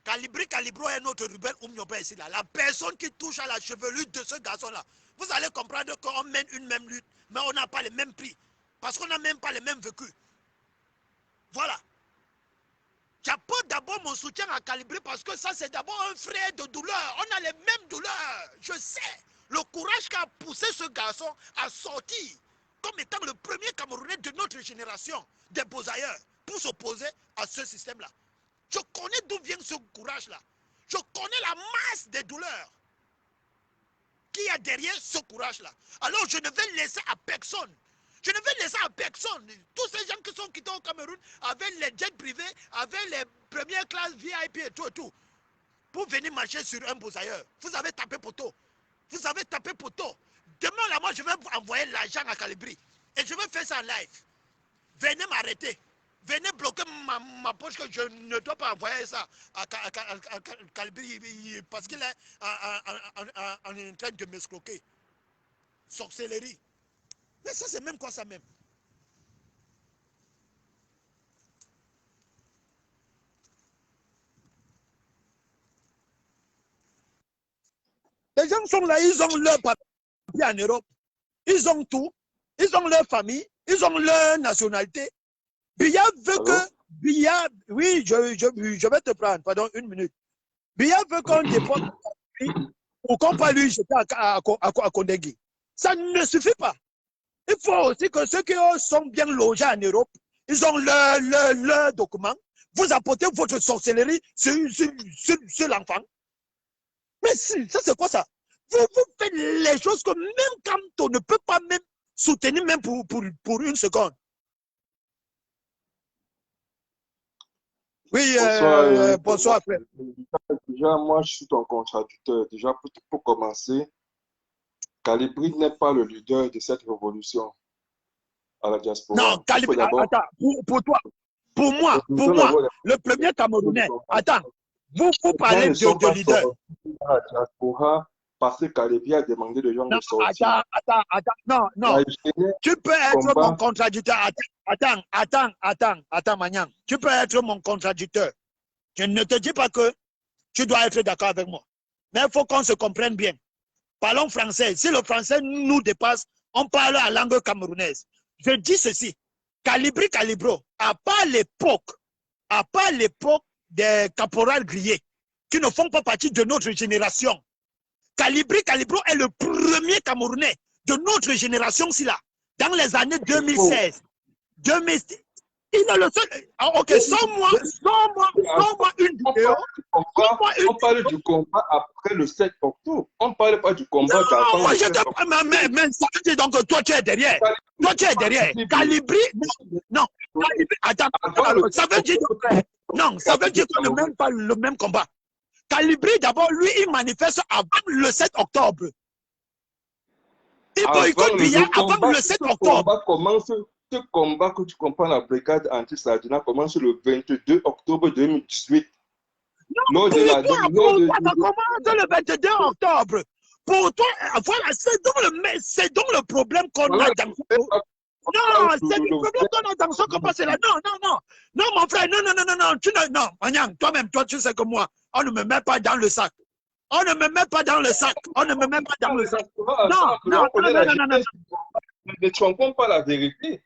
Calibro est notre rebelle Oumniobé ici là. La personne qui touche à la chevelure de ce garçon-là, vous allez comprendre qu'on mène une même lutte, mais on n'a pas les mêmes prix. Parce qu'on n'a même pas les mêmes vécus. Voilà. J'apporte d'abord mon soutien à Calibri parce que ça c'est d'abord un frère de douleur. On a les mêmes douleurs. Je sais. Le courage qu'a poussé ce garçon à sortir comme étant le premier Camerounais de notre génération des beaux-ailleurs pour s'opposer à ce système-là. Je connais d'où vient ce courage-là. Je connais la masse des douleurs qu'il y a derrière ce courage-là. Alors je ne vais laisser à personne. Je ne vais laisser à personne. Tous ces gens qui sont quittés au Cameroun avec les jets privés, avec les premières classes VIP et tout, pour venir marcher sur un beaux-ailleurs. Vous avez tapé poteau. Vous avez tapé poteau. Demain, là, moi, je vais vous envoyer l'argent à Calibri. Et je vais faire ça en live. Venez m'arrêter. Venez bloquer ma poche que je ne dois pas envoyer ça à Calibri parce qu'il est en train de m'escroquer. Sorcellerie. Mais ça, c'est même quoi ça même? Les gens sont là, ils ont leur papier en Europe. Ils ont tout. Ils ont leur famille. Ils ont leur nationalité. Biya veut que... Biya... Oui, je vais te prendre. Pardon, une minute. Biya veut qu'on déporte ou qu'on pas lui jeter à Kondengui. Ça ne suffit pas. Il faut aussi que ceux qui sont bien logés en Europe, ils ont leurs documents. Vous apportez votre sorcellerie sur l'enfant. Mais si, ça c'est quoi ça? Vous faites les choses que même quand on ne peut pas même soutenir même pour une seconde. Oui, bonsoir frère. Déjà, moi je suis ton contradicteur. Déjà, pour commencer, Calibri n'est pas le leader de cette révolution à la diaspora. Non, Calibri, attends, pour toi, pour moi, le premier Camerounais, attends, vous parlez de leader. À la diaspora, parce que Calibri a demandé aux gens Non, de sortir. attends, non. La jeunesse Tu peux être combat. mon contradicteur. Attends, Magnan. Tu peux être mon contradicteur. Je ne te dis pas que tu dois être d'accord avec moi. Mais il faut qu'on se comprenne bien. Parlons français. Si le français nous dépasse, on parle à langue camerounaise. Je dis ceci. Calibro, à part l'époque des caporales grillés, qui ne font pas partie de notre génération, Calibro est le premier Camerounais de notre génération, là, dans les années 2016. Il est le seul. Ok, sans-moi une vidéo. On parle du combat après le 7 octobre. On ne parle pas du combat Non, moi le je 7 octobre. mais ça veut dire donc que toi tu es derrière. Toi tu es derrière. Calibri, non. Calibri, attends, ça veut dire non, ça veut dire qu'on ne mène pas le même combat. Calibri, d'abord, lui, il manifeste avant le 7 octobre. Il boycotte Biya avant le 7 octobre. Ce combat que tu comprends, la brigade anti-Sardina commence le 22 octobre 2018. Non, pourquoi ça commence le 22 octobre? Pour toi, voilà, c'est donc le problème qu'on a dans ce combat. Non, c'est le problème qu'on a dans ce combat, c'est là. Non, mon frère, non, Magnan, toi-même, toi, tu sais que moi, on ne me met pas dans le sac. On ne me met pas dans le sac. Non. Ne trompons pas la vérité.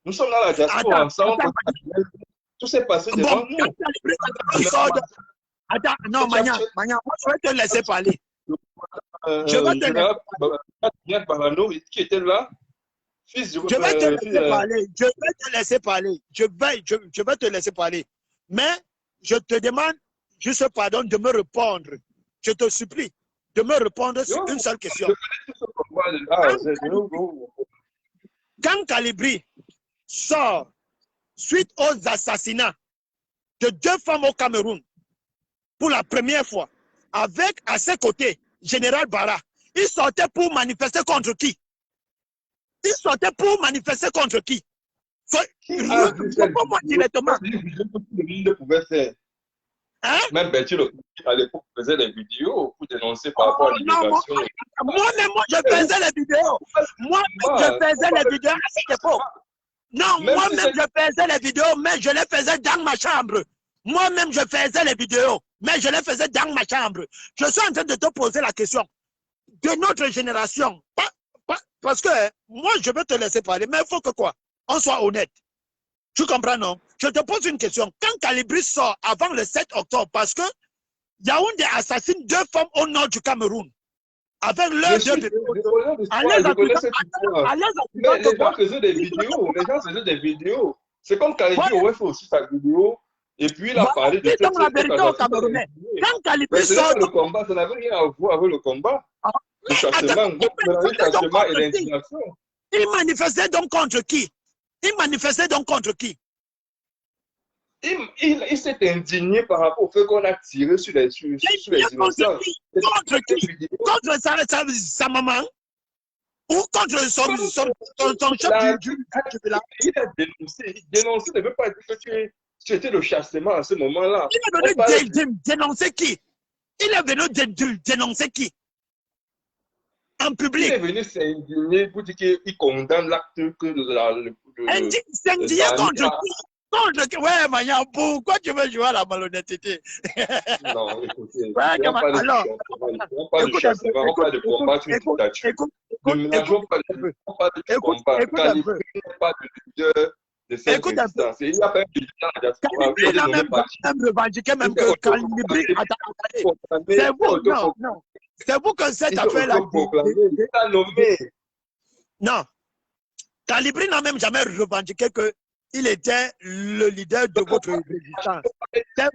Nous sommes dans la diaspora ensemble. Tout s'est passé devant nous. Attends, non, Magnan, moi, je vais te laisser parler. Je vais qui était là. Je vais te laisser parler. Je vais te laisser parler. Mais je te demande juste pardon de me répondre. Je te supplie de me répondre sur une seule question. Quand Calibri sort suite aux assassinats de 2 femmes au Cameroun pour la première fois, avec à ses côtés Général Bara, il sortait pour manifester contre qui? Réponds-moi directement. Le pouvait faire. Hein? Même Berthier, à l'époque, faisait des vidéos pour dénoncer par rapport à l'immigration. Moi-même, je faisais les vidéos. Moi-même, je faisais les vidéos à cette époque. Non, moi-même, je faisais les vidéos, mais je les faisais dans ma chambre. Moi-même, je faisais les vidéos, mais je les faisais dans ma chambre. Je suis en train de te poser la question de notre génération. Parce que moi, je veux te laisser parler, mais il faut que quoi? On soit honnête. Tu comprends, non? Je te pose une question. Quand Calibri sort avant le 7 octobre, parce que Yaoundé assassine 2 femmes au nord du Cameroun, avec leurs 2 bébés. Mais les gens faisaient des vidéos. C'est comme Calibri aurait fait aussi sa vidéo. Et puis il a parlé de cette la vérité au Camerounais. Quand Calibri sort. Le combat, ça n'avait rien à voir avec le combat. Le châtiment et l'indignation. Il manifestait donc contre qui? Il s'est indigné par rapport au fait qu'on a tiré sur les innocents. Contre qui? Contre sa maman? Ou contre son chef du village? Il a dénoncé. Dénoncer ne veut pas dire que tu étais le chassement à ce moment-là. Il est venu dénoncer qui? En public. Il est venu s'indigner pour dire qu'il condamne l'acte que s'indigner contre qui? Ouais, Magnan, pourquoi tu veux jouer à la malhonnêteté? Non, écoutez, on parle du chassement, on parle de combat, tu ne mélangeons pas de combat. Calibri n'est pas le leader de cette résistance. Il n'y a pas un leader dans la diaspora. Il a même revendiqué même que Calibri. C'est vous, non. C'est vous que cette affaire-là. Il a nommé. Non. Calibri n'a même jamais revendiqué qu'il était le leader de votre résistance. C'est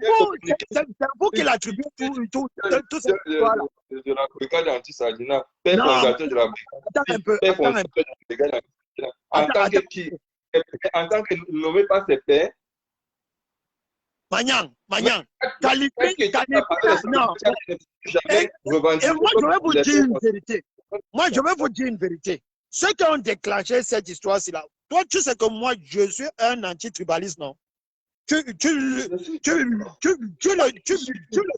vous qui l'attribuez tout ce de la brigade anti-Sardina, père fondateur de la brigade. En tant que nommé par ses pairs. Magnan, Calibri, non. Et moi, je vais vous dire une vérité. Ceux qui ont déclenché cette histoire-ci là, toi, tu sais que moi, je suis un anti-tribaliste, non? Tu le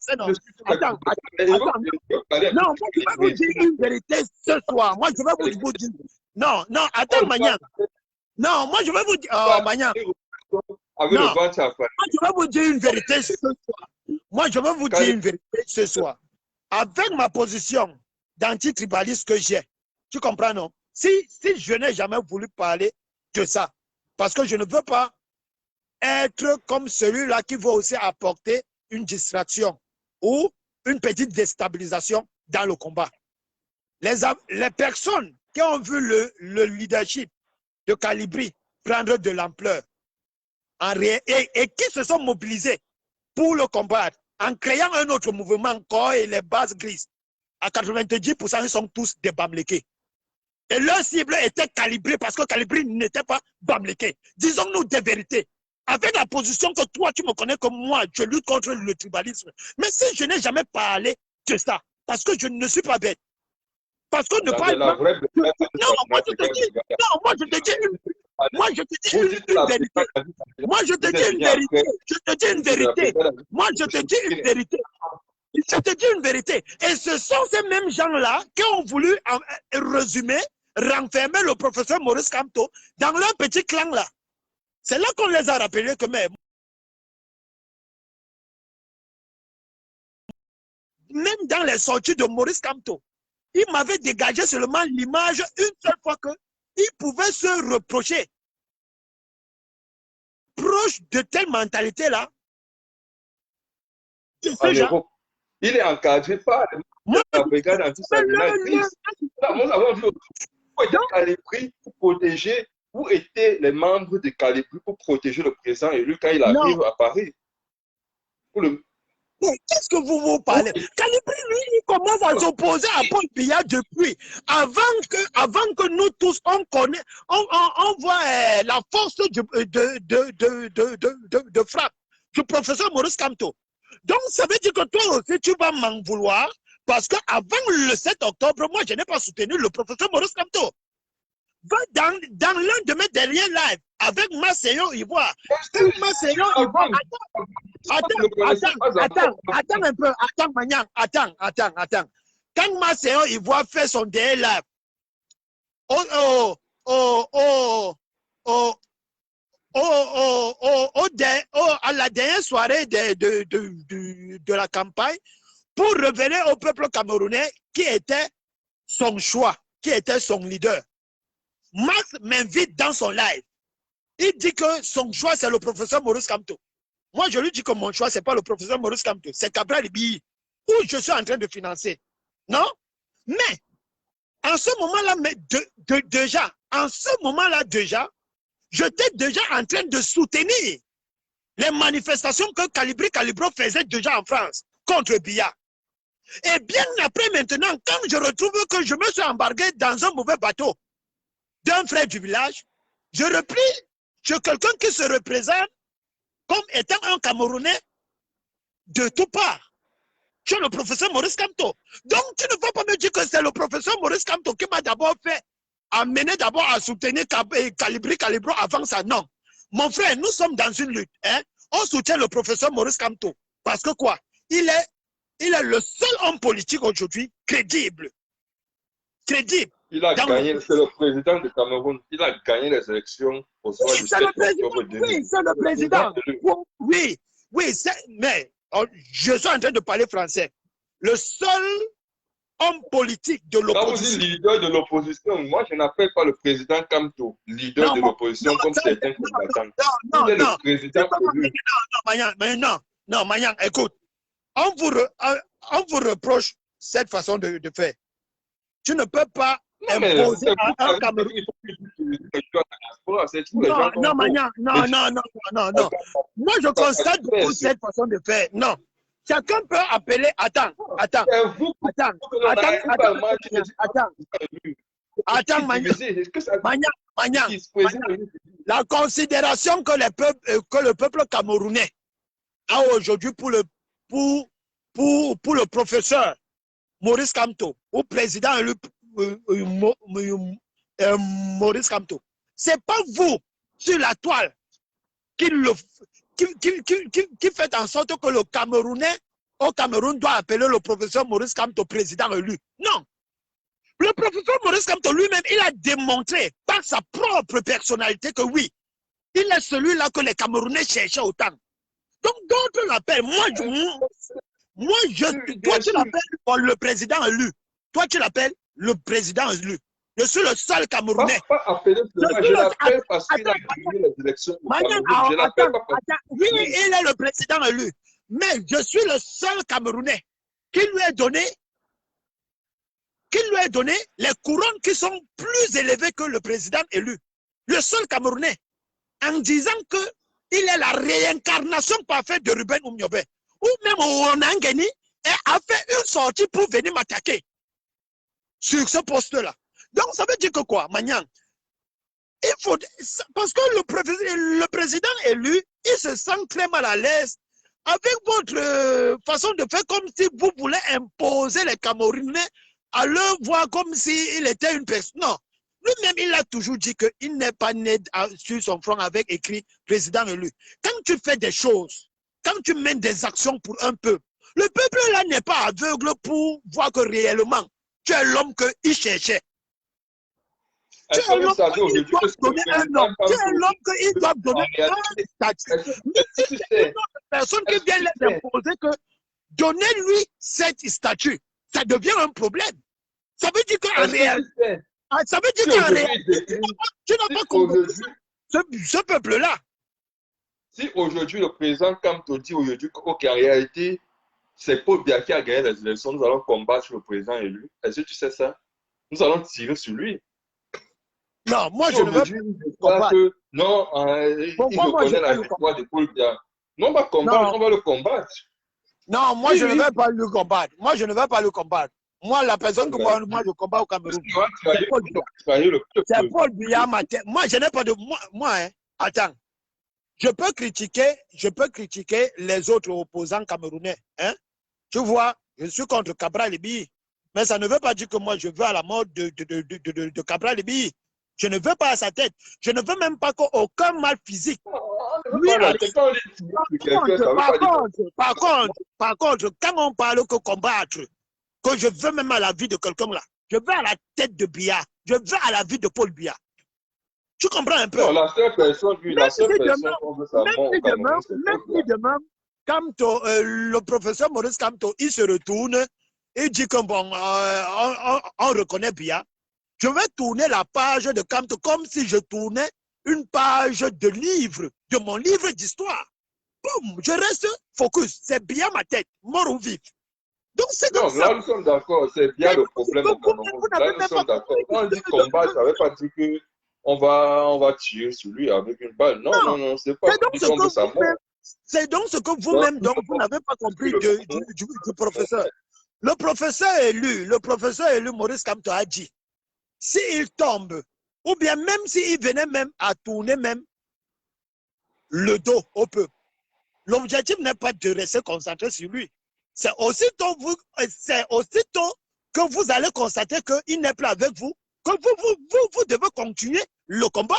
sais, non? Attends. Non, moi, je vais vous dire une vérité ce soir. Moi, je vais vous dire. Non, attends, Maniang. Non, moi, je vais vous dire. Oh, Maniang. Non, moi, je vais vous dire une vérité ce soir. Moi, je vais vous dire une vérité ce soir. Avec ma position d'antitribaliste que j'ai, tu comprends, non? Si je n'ai jamais voulu parler de ça, parce que je ne veux pas être comme celui-là qui veut aussi apporter une distraction ou une petite déstabilisation dans le combat. Les personnes qui ont vu le leadership de Calibri prendre de l'ampleur et qui se sont mobilisés pour le combattre en créant un autre mouvement encore et les bases grises, à 90%, ils sont tous des Bamlékés. Et leur cible était calibrée parce que Calibri n'était pas Bamléké. Disons-nous des vérités. Avec la position que toi, tu me connais comme moi, je lutte contre le tribalisme. Mais si je n'ai jamais parlé de ça, parce que je ne suis pas bête, parce que ne pas... Non, moi je te dis, moi je te dis une vérité. Moi je te dis une vérité. Je te dis une vérité. Moi je te dis une vérité. Je te dis une vérité. Et ce sont ces mêmes gens-là qui ont voulu résumer, renfermer le professeur Maurice Kamto dans leur petit clan-là. C'est là qu'on les a rappelés que même dans les sorties de Maurice Kamto, il m'avait dégagé seulement l'image une seule fois qu'il pouvait se reprocher. Proche de telle mentalité-là, il est encadré par la brigade anti-sabotage. Nous avons vu Calibri pour protéger. Où étaient les membres de Calibri pour protéger le président élu quand il arrive à Paris? Qu'est-ce que vous parlez? Calibri, lui, il commence à s'opposer à Paul Biya depuis. Avant que nous tous, on connaît, on voit la force de frappe du professeur Maurice Kamto. Donc, ça veut dire que toi aussi, tu vas m'en vouloir parce qu'avant le 7 octobre, moi, je n'ai pas soutenu le professeur Maurice Kamto. Va dans l'un de mes derniers lives avec Macéon Ivoire. Macéon Ivoire, attends un peu, attends, Maniang, attends. Quand Macéon Ivoire fait son dernier live, à la dernière soirée de la campagne, pour révéler au peuple camerounais qui était son choix, qui était son leader. Max m'invite dans son live. Il dit que son choix, c'est le professeur Maurice Kamto. Moi, je lui dis que mon choix, ce n'est pas le professeur Maurice Kamto, c'est Cabral Ibi, où je suis en train de financer. Non? Mais, en ce moment-là, déjà, j'étais déjà en train de soutenir les manifestations que Calibro faisait déjà en France contre Biya. Et bien après, maintenant, quand je retrouve que je me suis embarqué dans un mauvais bateau d'un frère du village, je replie sur quelqu'un qui se représente comme étant un Camerounais de tout part. C'est le professeur Maurice Kamto. Donc, tu ne vas pas me dire que c'est le professeur Maurice Kamto qui m'a d'abord fait amener d'abord à soutenir Calibro avant ça. Non. Mon frère, nous sommes dans une lutte. Hein? On soutient le professeur Maurice Kamto. Parce que quoi? Il est le seul homme politique aujourd'hui crédible. Crédible. Il a gagné, c'est le président de Cameroun. Il a gagné les élections au soir du 7 octobre 2020. Oui, c'est le président. Oui, mais je suis en train de parler français. Le seul homme politique de l'opposition. Quand vous dites leader de l'opposition, moi je n'appelle pas le président Kamto leader de l'opposition comme certains combattants. Non, il est le président élu. Non, Maniang, écoute. On vous reproche cette façon de faire. Tu ne peux pas imposer à un Camerounais. Non, Maniang, non. Moi, je constate cette façon de faire. Non. Chacun peut appeler. Attends, Maniang. La considération que le peuple camerounais a aujourd'hui pour le professeur Maurice Kamto, ou président Maurice Kamto, c'est pas vous sur la toile qui qui fait en sorte que le Camerounais au Cameroun doit appeler le professeur Maurice Kamto président élu. Non. Le professeur Maurice Kamto lui-même, il a démontré par sa propre personnalité que oui, il est celui-là que les Camerounais cherchaient autant. Donc d'autres l'appellent. Toi tu l'appelles le président élu. Toi tu l'appelles le président élu. Je suis le seul Camerounais. Pas appeler je l'appelle parce qu'il a gagné les élections au Cameroun. Je l'appelle pas parce que... Oui, il est le président élu. Mais je suis le seul Camerounais qui lui a donné les couronnes qui sont plus élevées que le président élu. Le seul Camerounais. En disant qu'il est la réincarnation parfaite de Ruben Oumniobé. Ou même Onangeni a fait une sortie pour venir m'attaquer sur ce poste-là. Donc, ça veut dire que quoi, Magnan? Il faut, parce que le président élu, il se sent très mal à l'aise avec votre façon de faire, comme si vous voulez imposer les Camerounais à le voir comme s'il était une personne. Non. Lui-même, il a toujours dit qu'il n'est pas né sur son front avec écrit président élu. Quand tu fais des choses, quand tu mènes des actions pour un peuple, le peuple là n'est pas aveugle pour voir que réellement, tu es l'homme qu'il cherchait. Tu es l'homme qu'il doit donner un nom. Tu es l'homme qu'il doit donner un statut. Mais si c'est une autre personne qui vient les imposer que donnez-lui cette statut, ça devient un problème. Ça veut dire qu'en réalité, ça veut dire qu'en réalité, tu n'as pas compris ce peuple-là. Si aujourd'hui le président Kamto dit aujourd'hui qu'en réalité, c'est Paul Biya qui a gagné les élections, nous allons combattre le président élu. Est-ce que tu sais ça? Nous allons tirer sur lui. Non, moi je ne veux pas combattre. Non, il reconnaît la victoire de Paul Biya. Non, on va combattre, on va le combattre. Non, moi je ne vais pas le combattre. Moi je ne vais pas le combattre. Moi, la personne que moi je combats au Cameroun, c'est Paul Biya. C'est Paul Biya. Moi, je n'ai pas de... Moi, hein, attends. Je peux critiquer les autres opposants camerounais. Hein? Tu vois, je suis contre Cabral Libi. Mais ça ne veut pas dire que moi, je veux à la mort de Cabral Libi. Je ne veux pas à sa tête. Je ne veux même pas qu'aucun mal physique. Par contre, quand on parle que combattre, que je veux même à la vie de quelqu'un là, je veux à la tête de Biya, je veux à la vie de Paul Biya. Tu comprends un peu? Non, la seule personne, lui, la seule personne qu'on veut savoir au Cameroun, même si demain, Kamto, le professeur Maurice Kamto, il se retourne et dit que bon, on reconnaît Biya. Je vais tourner la page de Kamto comme si je tournais une page de livre, de mon livre d'histoire. Boum, je reste focus. C'est bien ma tête, mort ou vif. Donc c'est comme ça. Là, nous sommes d'accord. C'est bien le problème au Cameroun. Là, nous sommes d'accord. Quand on dit combat, ça ne veut pas dire que on va tirer sur lui avec une balle. Non, c'est pas c'est donc ce que vous-même, vous n'avez pas compris du professeur. Le professeur élu Maurice Kamto a dit, s'il tombe, ou bien même s'il venait même à tourner même le dos au peuple, l'objectif n'est pas de rester concentré sur lui. C'est aussitôt que vous allez constater qu'il n'est plus avec vous, que vous devez continuer le combat.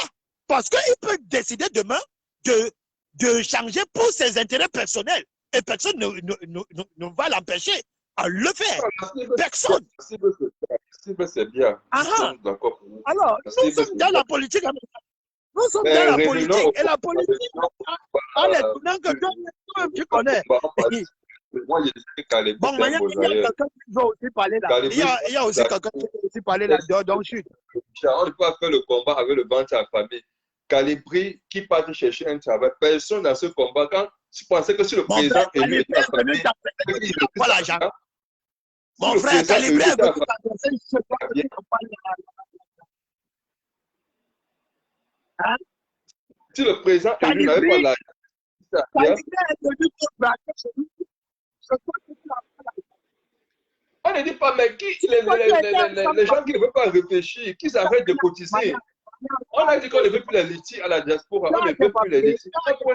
Parce qu'il peut décider demain de changer pour ses intérêts personnels. Et personne ne va l'empêcher à le faire. Personne. C'est bien. D'accord. Alors, nous sommes dans la politique américaine. Nous sommes dans la politique. Et la politique, en les tournant que toi, tu connais. Moi, il y a bon, il y a quelqu'un qui veut aussi parler là. Il y a aussi quelqu'un qui veut aussi parler là. Donc, je suis. On ne peut pas faire le combat avec le ventre affamé. Calibri qui part chercher un travail. Personne dans ce combat. Quand tu pensais que si le président élu était affamé, il n'a pas l'argent. Mon frère, Calibri est venu t'adresser une campagne. Si le président élu n'avait pas l'argent, Calibri est venu te braquer chez lui. On ne dit pas, mais les gens qui ne veulent pas réfléchir, qui s'arrêtent de cotiser. On a dit qu'on ne veut plus les litiges à la diaspora, on ne veut plus les litiges.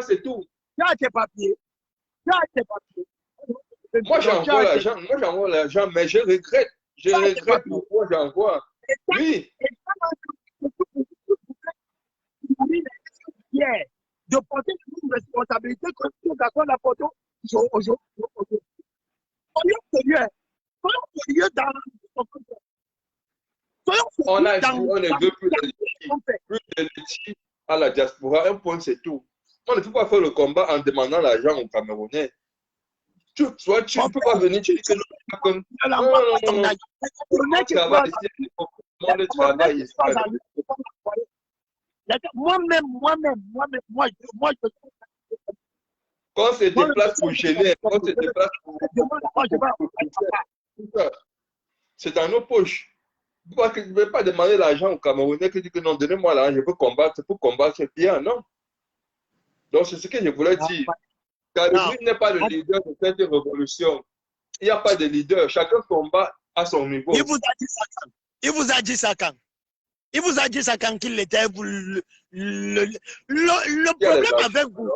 C'est tout. Tu as tes papiers. Moi, j'envoie l'argent, mais je regrette. Je regrette pourquoi j'envoie. Oui. De porter responsabilité que tout d'accord la photo. Soyons sérieux. Soyons sérieux dans on a dit, on ne veut plus de Letchi à la diaspora. Un point, c'est tout. On ne peut pas faire le combat en demandant l'argent aux Camerounais. Tu ne peux pas venir, tu dis que non. Moi-même, quand c'est des places pour gêner, quand c'est des places pour... C'est dans nos poches. Tu ne peux pas demander l'argent aux Camerounais qui disent que non, donnez-moi l'argent, je peux combattre, pour combattre bien, non? Donc, c'est ce que je voulais dire. Karimbi n'est pas le leader de cette révolution. Il n'y a pas de leader. Chacun combat à son niveau. Il vous a dit ça quand? Il vous a dit ça quand? Il vous a dit ça quand qu'il était... Le problème avec vous,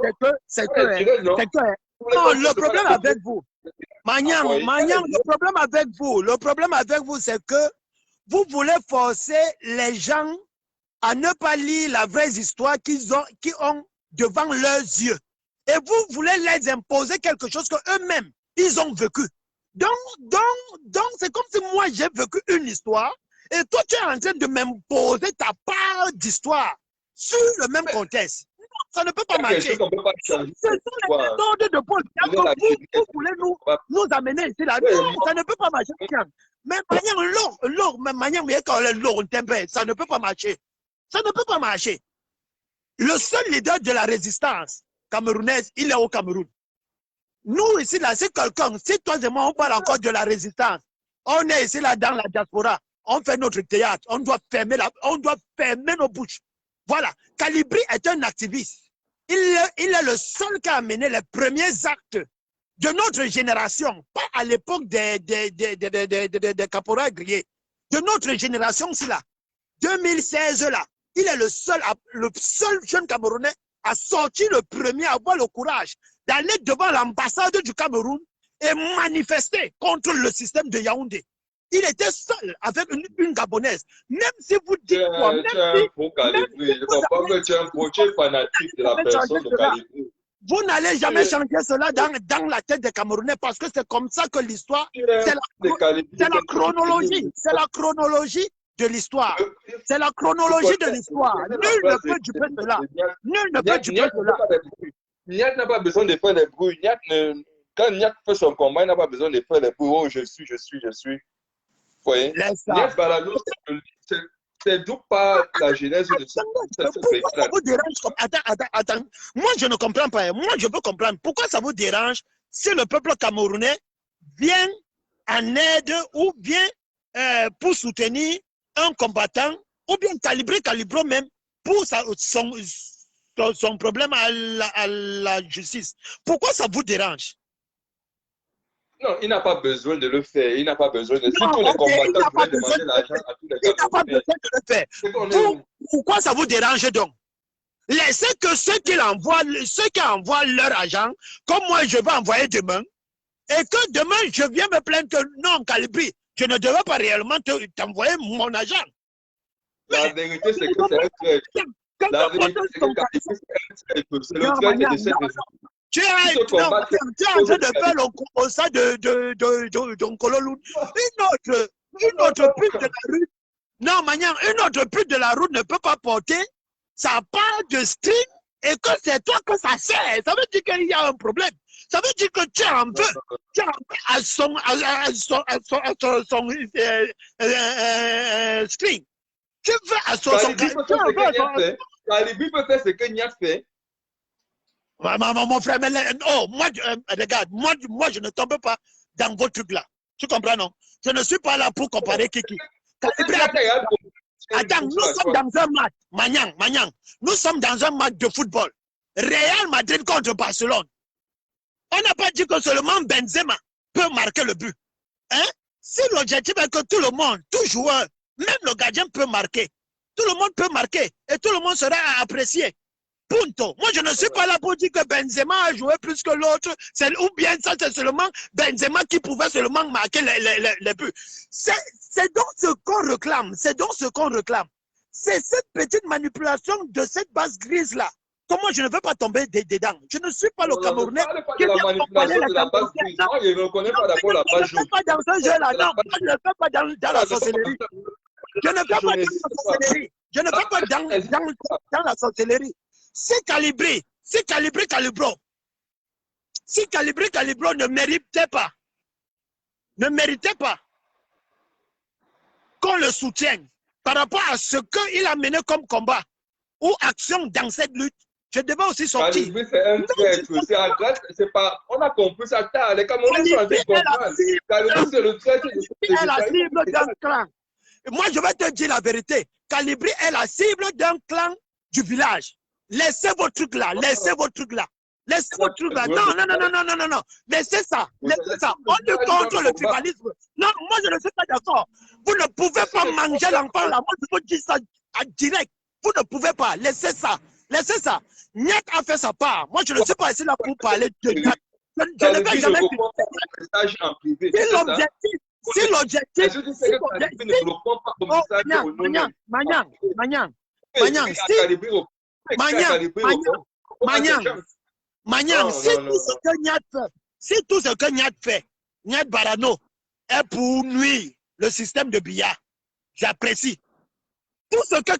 c'est que... Non, le problème avec vous, Magnang, le problème avec vous, c'est que vous voulez forcer les gens à ne pas lire la vraie histoire qu'ils ont devant leurs yeux. Et vous voulez les imposer quelque chose qu'eux-mêmes, ils ont vécu. Donc c'est comme si moi, j'ai vécu une histoire et toi, tu es en train de m'imposer ta part d'histoire sur le même contexte. Non, ça ne peut pas marcher. Ce sont les méthodes de Paul. Vous voulez nous amener ici là. Non, ça ne peut pas marcher. Mais ça ne peut pas marcher. Ça ne peut pas marcher. Le seul leader de la résistance camerounaise, il est au Cameroun. Nous, ici, là, c'est quelqu'un, si toi et moi, on parle encore de la résistance, on est ici, là, dans la diaspora, on fait notre théâtre, on doit fermer nos bouches. Voilà. Kalibri est un activiste. Il est le seul qui a mené les premiers actes de notre génération, pas à l'époque des caporaux grillés, de notre génération, c'est là, 2016, là. Il est le seul jeune Camerounais à sortir le premier, à avoir le courage d'aller devant l'ambassade du Cameroun et manifester contre le système de Yaoundé. Il était seul avec une Gabonaise. Même si vous dites quoi, même si tu es un projet fanatique de la personne de Kalibri. Vous n'allez jamais changer cela dans la tête des Camerounais parce que c'est comme ça que l'histoire, c'est la chronologie. C'est la chronologie de l'histoire. C'est la chronologie de l'histoire. Nul ne peut duper cela. Nul ne peut duper cela. Niak n'a pas besoin de faire des bruits. Quand Niak fait son combat, il n'a pas besoin de faire des bruits. Oh, je suis. Vous voyez? Niak Balado, c'est d'où pas la genèse de ce pays. Pourquoi ça vous dérange? Attends. Moi, je ne comprends pas. Moi, je peux comprendre. Pourquoi ça vous dérange si le peuple camerounais vient en aide ou vient pour soutenir un combattant ou bien calibrer même pour son problème à la justice. Pourquoi ça vous dérange? Non, il n'a pas besoin de le faire. Il n'a pas besoin de... Surtout les combattants voulaient demander l'argent à tous les Camerounais. Il n'a pas besoin de le faire. Pourquoi ça vous dérange donc? Laissez que ceux qui envoient leur argent, comme moi je vais envoyer demain, et que demain je viens me plaindre que non, Kalibri, je ne devais pas réellement t'envoyer mon argent. La vérité, c'est que c'est un trait. La vérité, c'est que c'est le trait de cette raison. Tu es en train de faire le composant de Nkololou. Une autre pute de la rue. Non, Magnang, une autre pute de la rue ne peut pas porter sa part de string et que c'est toi que ça sert. Ça veut dire qu'il y a un problème. Ça veut dire que tu es un peu à son string. Tu veux à son Kalibri peut faire ce que Niak fait. Mon frère, regarde, moi, je ne tombe pas dans vos trucs là. Tu comprends, non? Je ne suis pas là pour comparer Kiki. Attends, nous sommes dans un match, Magnang, nous sommes dans un match de football. Real Madrid contre Barcelone. On n'a pas dit que seulement Benzema peut marquer le but. Hein? Si l'objectif est que tout le monde, tout joueur, même le gardien peut marquer. Tout le monde peut marquer et tout le monde sera apprécié. Punto. Moi, je ne suis pas là pour dire que Benzema a joué plus que l'autre. Ou bien ça, c'est seulement Benzema qui pouvait seulement marquer les buts. C'est donc ce qu'on réclame. C'est donc ce qu'on réclame. C'est cette petite manipulation de cette base grise-là Comment je ne veux pas tomber dedans? Je ne suis pas le Camerounais. Ne parle pas de la manipulation de la base grise. Moi, je ne reconnais pas d'abord la base jaune. Je ne fais pas dans ce jeu-là. Non, moi, je ne fais pas dans la sorcellerie. Je ne fais pas dans la sorcellerie. Je ne fais pas dans la sorcellerie. C'est calibré. C'est calibré Calibro. Si calibré Calibro ne méritait pas qu'on le soutienne par rapport à ce qu'il a mené comme combat ou action dans cette lutte, je devais aussi sortir. Calibré, c'est un traître. C'est à grâce, c'est pas. On a compris ça tard. Les Camerounais sont en train de comprendre. Calibré, c'est le traître. C'est la cible d'un clan. Moi, je vais te dire la vérité. Calibré est la cible d'un clan du village. Laissez vos trucs là. Laissez vos trucs là. Laissez vos trucs là. Non. Laissez ça. Laissez ça. On lutte contre le tribalisme. Non, moi, je ne suis pas d'accord. Vous ne pouvez pas manger l'enfant là. Moi, je vous dis ça en direct. Vous ne pouvez pas. Laissez ça. Laissez ça. Nyat a fait sa part. Moi, je ne suis pas ici là pour parler de Nyat. Je ne vais jamais si l'objectif, si tout ce que Nyat fait, Nyat Barano, est pour nuire le système de billard, j'apprécie. Tout ce que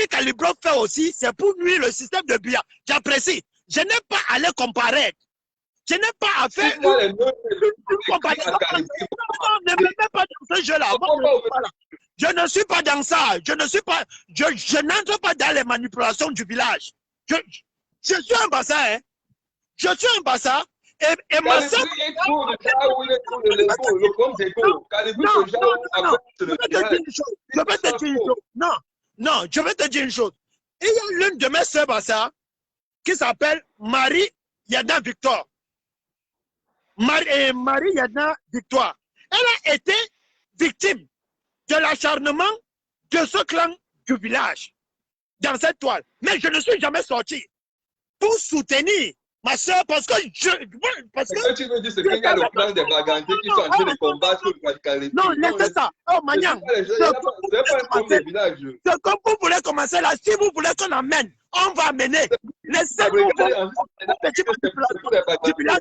Calibro fait aussi, c'est pour nuire le système de billard, j'apprécie. Je n'ai pas à les comparer. Je n'ai pas à faire une comparaison. Non, ne me mets pas dans ce jeu-là. Je ne suis pas dans ça. Je n'entre pas dans les manipulations du village. Je suis un bassin. Hein. Je suis un bassin. Et ma soeur. Je vais te dire une chose. Il y a l'une de mes soeurs bassins qui s'appelle Marie Yada Victor. Marie Yadna Victoire. Elle a été victime de l'acharnement de ce clan du village dans cette toile. Mais je ne suis jamais sorti pour soutenir ma soeur parce que tu veux dire, c'est qu'il y a le clan des Bagandés qui sont en train de combattre le radicalisme. Non, laissez ça. Oh, Magnang. C'est comme vous voulez commencer là. Si vous voulez qu'on amène, on va amener. Laissez-nous petit du village.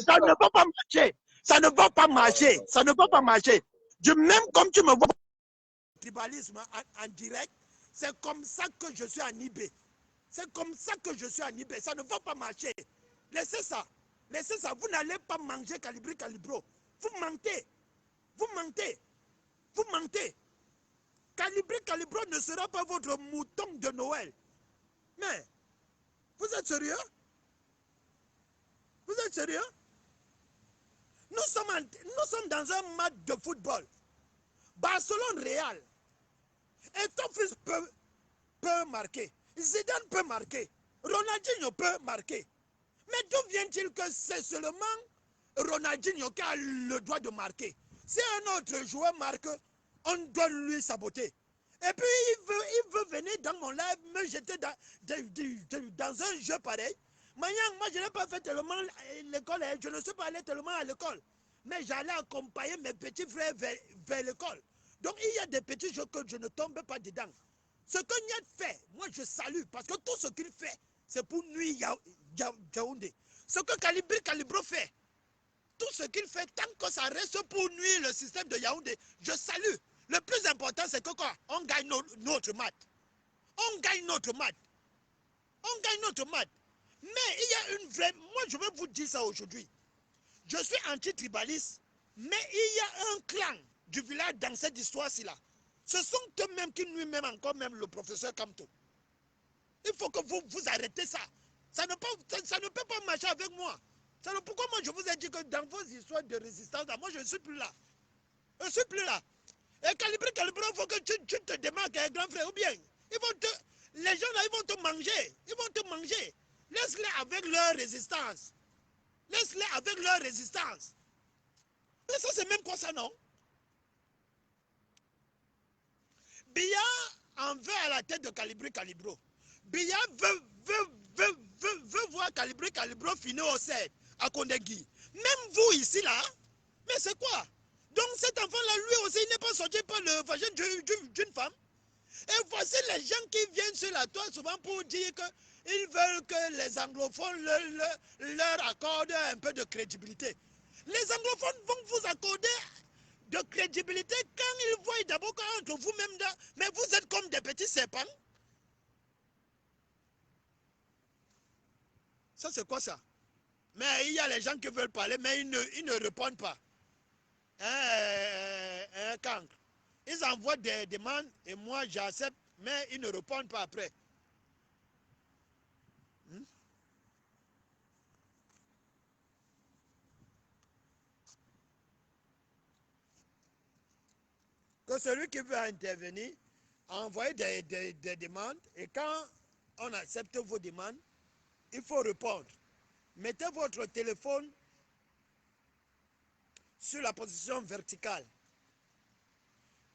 Ça ne va pas marcher. Ça ne va pas marcher. Ça ne va pas marcher. Même comme tu me vois tribalisme en direct, c'est comme ça que je suis en IB. C'est comme ça que je suis en IB. Ça ne va pas marcher. Laissez ça. Laissez ça. Vous n'allez pas manger Calibro. Vous mentez. Vous mentez. Vous mentez. Calibro ne sera pas votre mouton de Noël. Mais, vous êtes sérieux? Vous êtes sérieux? Nous sommes dans un match de football. Barcelone-Real. Et ton fils peut marquer. Zidane peut marquer. Ronaldinho peut marquer. Mais d'où vient-il que c'est seulement Ronaldinho qui a le droit de marquer? Si un autre joueur marque, on doit lui saboter. Et puis il veut venir dans mon live me jeter dans un jeu pareil. Moi je n'ai pas fait tellement l'école, je ne suis pas allé tellement à l'école. Mais j'allais accompagner mes petits frères vers l'école. Donc il y a des petits jeux que je ne tombe pas dedans. Ce que Nyat fait, moi je salue, parce que tout ce qu'il fait, c'est pour nuire Yaoundé. Ce que Calibro fait, tout ce qu'il fait, tant que ça reste pour nuire le système de Yaoundé, je salue. Le plus important, c'est que quoi? On gagne notre match. On gagne notre match. On gagne notre match. Mais il y a une vraie... Moi, je vais vous dire ça aujourd'hui. Je suis anti-tribaliste, mais il y a un clan du village dans cette histoire-ci là. Ce sont eux-mêmes qui nuisent même encore même le professeur Kamto. Il faut que vous arrêtez ça. Ça ne peut pas marcher avec moi. Pourquoi moi je vous ai dit que dans vos histoires de résistance, là, moi je ne suis plus là. Je ne suis plus là. Et Calibro, il faut que tu te démarques avec grand frère. Ou bien, les gens là, ils vont te manger. Ils vont te manger. Laisse-les avec leur résistance. Laisse-les avec leur résistance. Mais ça, c'est même quoi ça, non? Biya en veut à la tête de Calibro. Biya veut voir Calibro finir au 7 à Kondegui. Même vous ici là, mais c'est quoi? Donc cet enfant-là, lui aussi, il n'est pas sorti par le vagin d'une femme. Et voici les gens qui viennent sur la toile souvent pour dire que ils veulent que les anglophones leur accordent un peu de crédibilité. Les anglophones vont vous accorder de crédibilité quand ils voient d'abord entre vous-même, mais vous êtes comme des petits serpents. Ça, c'est quoi ça? Mais il y a les gens qui veulent parler, mais ils ne répondent pas. Un cancre. Ils envoient des demandes et moi j'accepte, mais ils ne répondent pas après. Que celui qui veut intervenir envoie des demandes et quand on accepte vos demandes, il faut répondre. Mettez votre téléphone sur la position verticale.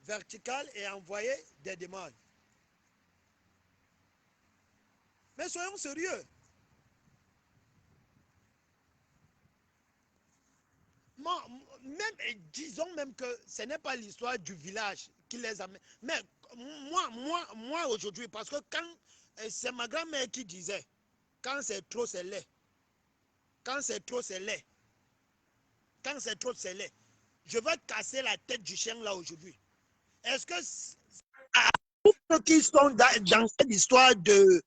Verticale et envoyez des demandes. Mais soyons sérieux. Même, disons même que ce n'est pas l'histoire du village qui les amène. Mais moi aujourd'hui, parce que quand c'est ma grand-mère qui disait, quand c'est trop, c'est laid. Quand c'est trop, c'est laid. Quand c'est trop, c'est laid. Je vais casser la tête du chien là aujourd'hui. Est-ce que tous ceux qui sont dans cette histoire de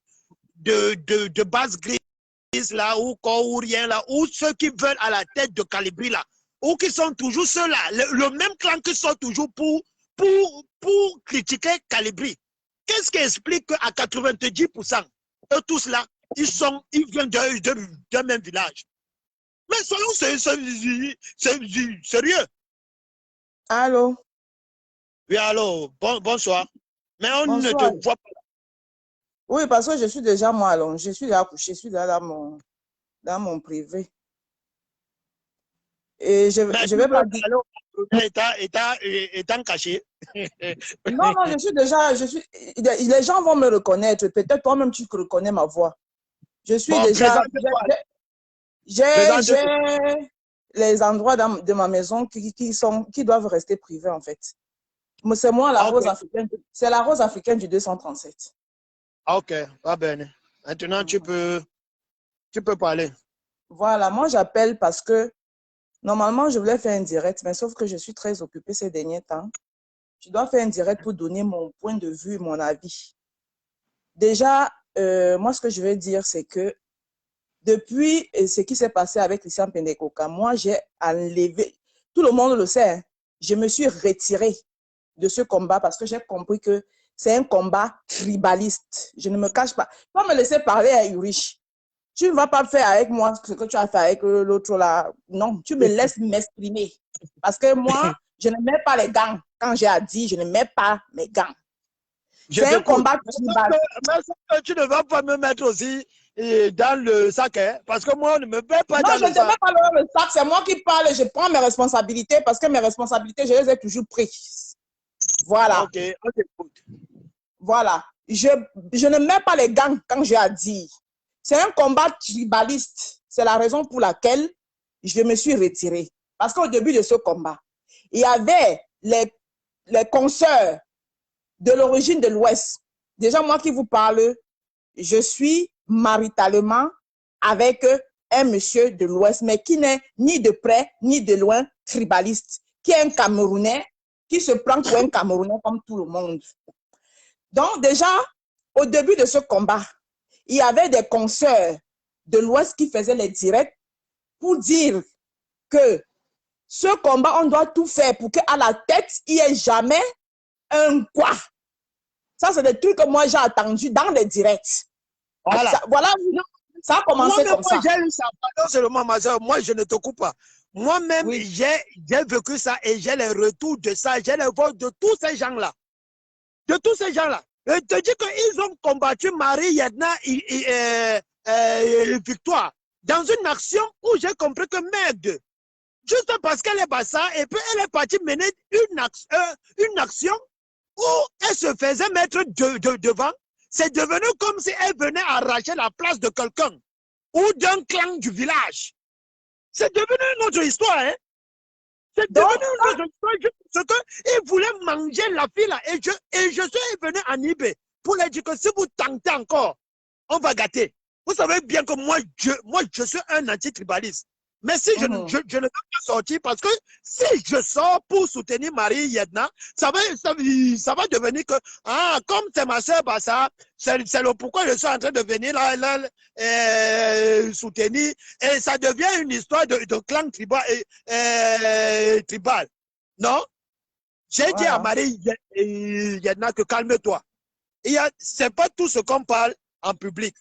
base grise là, ou rien là, ou ceux qui veulent à la tête de Calibri là, ou qui sont toujours ceux-là, le même clan qui sont toujours pour critiquer Calibri. Qu'est-ce qui explique qu'à 90%, eux tous là, ils viennent d'un même village? Mais soyons sérieux. Allô? Oui, allô, bonsoir. Mais on Bonsoir. ne te voit pas. Oui, parce que je suis déjà moi allongée, je suis déjà couchée, je suis déjà dans mon privé. Et je vais pas dire. Étant caché. Non, je suis déjà, les gens vont me reconnaître. Peut-être toi-même tu reconnais ma voix. Je suis déjà. J'ai les endroits de ma maison qui doivent rester privés en fait. C'est moi la rose africaine. C'est la rose africaine du 237. Ok, va bien. Maintenant tu peux parler. Voilà, moi j'appelle parce que normalement je voulais faire un direct, mais sauf que je suis très occupée ces derniers temps. Je dois faire un direct pour donner mon point de vue, mon avis. Déjà, moi ce que je veux dire, c'est que depuis ce qui s'est passé avec Christian Pendekoka, moi j'ai enlevé, tout le monde le sait, hein, je me suis retirée de ce combat parce que j'ai compris que c'est un combat tribaliste. Je ne me cache pas. Tu vas me laisser parler à Urich. Tu ne vas pas faire avec moi ce que tu as fait avec l'autre là. Non, tu me laisses m'exprimer. Parce que moi, je ne mets pas les gants. Quand j'ai à dire, je ne mets pas mes gants. C'est un combat tribal. Mais tu ne vas pas me mettre aussi dans le sac, hein? Parce que moi, on ne me met pas non, dans le sac. Non, je ne te mets pas dans le sac. C'est moi qui parle. Je prends mes responsabilités parce que mes responsabilités, je les ai toujours prises. Voilà. Ok. Voilà. Je ne mets pas les gants quand j'ai à dire. C'est un combat tribaliste. C'est la raison pour laquelle je me suis retirée. Parce qu'au début de ce combat, il y avait les consoeurs de l'origine de l'Ouest. Déjà, moi qui vous parle, je suis maritalement avec un monsieur de l'Ouest, mais qui n'est ni de près ni de loin tribaliste, qui est un Camerounais, qui se prend pour un Camerounais comme tout le monde. Donc déjà, au début de ce combat, il y avait des consoeurs de l'Ouest qui faisaient les directs pour dire que ce combat, on doit tout faire pour qu'à la tête, il n'y ait jamais un quoi. Ça, c'est des trucs que moi, j'ai attendu dans les directs. Voilà, ça a commencé comme ça. Moi, j'ai eu ça. Pardon seulement, ma soeur, moi, je ne te coupe pas. Moi-même, oui, j'ai vécu ça et j'ai les retours de ça. J'ai les voix de tous ces gens-là. De tous ces gens-là. Je te dis qu'ils ont combattu Marie Yedna et Victoire dans une action où j'ai compris que merde, juste parce qu'elle est bassa et puis elle est partie mener une action où elle se faisait mettre devant. C'est devenu comme si elle venait arracher la place de quelqu'un ou d'un clan du village. C'est devenu une autre histoire, hein? C'est devenu une autre histoire. Parce qu'ils voulaient manger la fille là. Et je suis venu en Ibé pour leur dire que si vous tentez encore on va gâter. Vous savez bien que moi, je suis un anti-tribaliste. Mais si je ne veux pas sortir, parce que si je sors pour soutenir Marie Yedna, ça va devenir que, ah, comme c'est ma soeur Bassa, c'est le pourquoi je suis en train de venir là soutenir, et ça devient une histoire de clan tribal. Non? J'ai dit à Marie Yedna que calme-toi. C'est pas tout ce qu'on parle en public.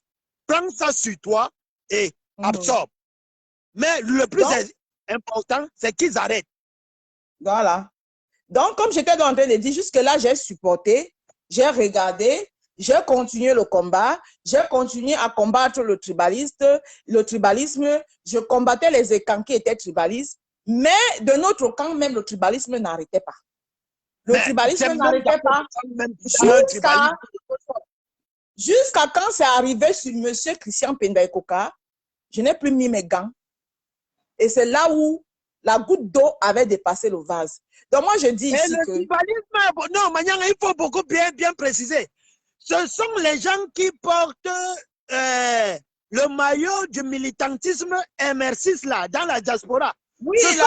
Prends ça sur toi et absorbe. Mais le plus important, c'est qu'ils arrêtent. Voilà. Donc, comme j'étais en train de dire, jusque-là, j'ai supporté, j'ai regardé, j'ai continué le combat, j'ai continué à combattre le tribalisme, je combattais les écans qui étaient tribalistes, mais de notre camp, même le tribalisme n'arrêtait pas. Le tribalisme n'arrêtait pas jusqu'à quand c'est arrivé sur M. Christian Pendaïkoka, je n'ai plus mis mes gants. Et c'est là où la goutte d'eau avait dépassé le vase. Donc moi, je dis ici le tribalisme, non, Maniang, il faut beaucoup bien préciser. Ce sont les gens qui portent le maillot du militantisme MR6 là, dans la diaspora. Oui, les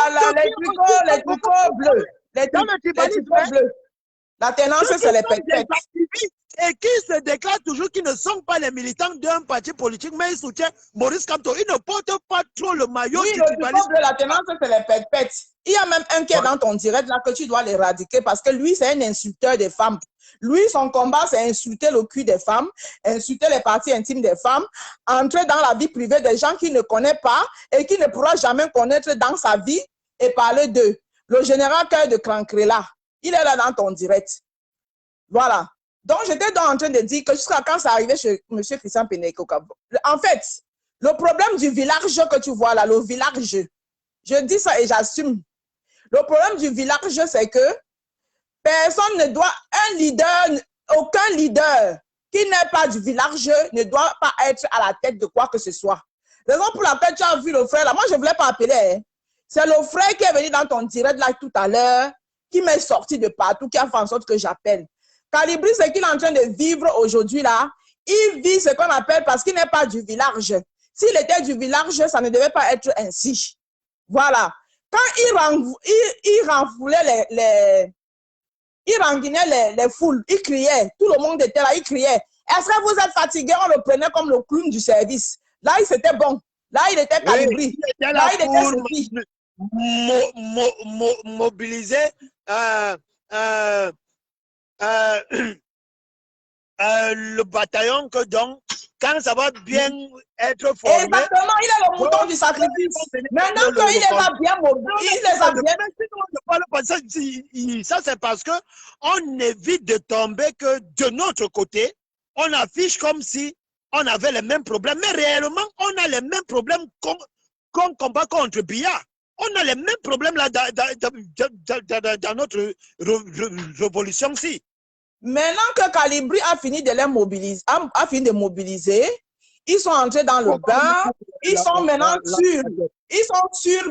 tricots bleus. Les tricots bleus. La tenance, c'est les pépettes. Et qui se déclarent toujours qu'ils ne sont pas les militants d'un parti politique, mais ils soutiennent Maurice Kamto. Ils ne portent pas trop le maillot du tribalisme. La tenance, c'est les pépettes. Il y a même un qui est dans ton direct là que tu dois l'éradiquer parce que lui, c'est un insulteur des femmes. Lui, son combat, c'est insulter le cul des femmes, insulter les parties intimes des femmes, entrer dans la vie privée des gens qu'il ne connaît pas et qu'il ne pourra jamais connaître dans sa vie et parler d'eux. Le général Cœur de Crancrela, il est là dans ton direct. Voilà. Donc, j'étais en train de dire que jusqu'à quand ça arrivait chez M. Christian Pendaïkoka. En fait, le problème du village que tu vois là, le village, je dis ça et j'assume. Le problème du village, c'est que personne ne doit, aucun leader qui n'est pas du village ne doit pas être à la tête de quoi que ce soit. Raison pour laquelle tu as vu le frère là, moi je ne voulais pas appeler, hein. C'est le frère qui est venu dans ton direct là tout à l'heure, qui m'est sorti de partout, qui a fait en sorte que j'appelle. Calibri, ce qu'il est en train de vivre aujourd'hui là, il vit ce qu'on appelle parce qu'il n'est pas du village. S'il était du village, ça ne devait pas être ainsi. Voilà. Quand il renfoulait il ranguinait les foules, il criait, tout le monde était là, il criait. Est-ce que vous êtes fatigué? On le prenait comme le clown du service. Là, c'était bon. Là, il était Calibri. Oui, là, il était mobilisé le bataillon que donc, quand ça va bien être formé. Exactement, il est le mouton du sacrifice. Maintenant qu'il est pas bien mobilisé, il les a bien. Ça, c'est parce qu'on évite de tomber que de notre côté, on affiche comme si on avait les mêmes problèmes. Mais réellement, on a les mêmes problèmes qu'on combat contre Biya. On a les mêmes problèmes là dans notre révolution-ci. Maintenant que Calibri a fini de les mobiliser, ils sont entrés dans le bain, ils sont maintenant sûrs. Ils sont sûrs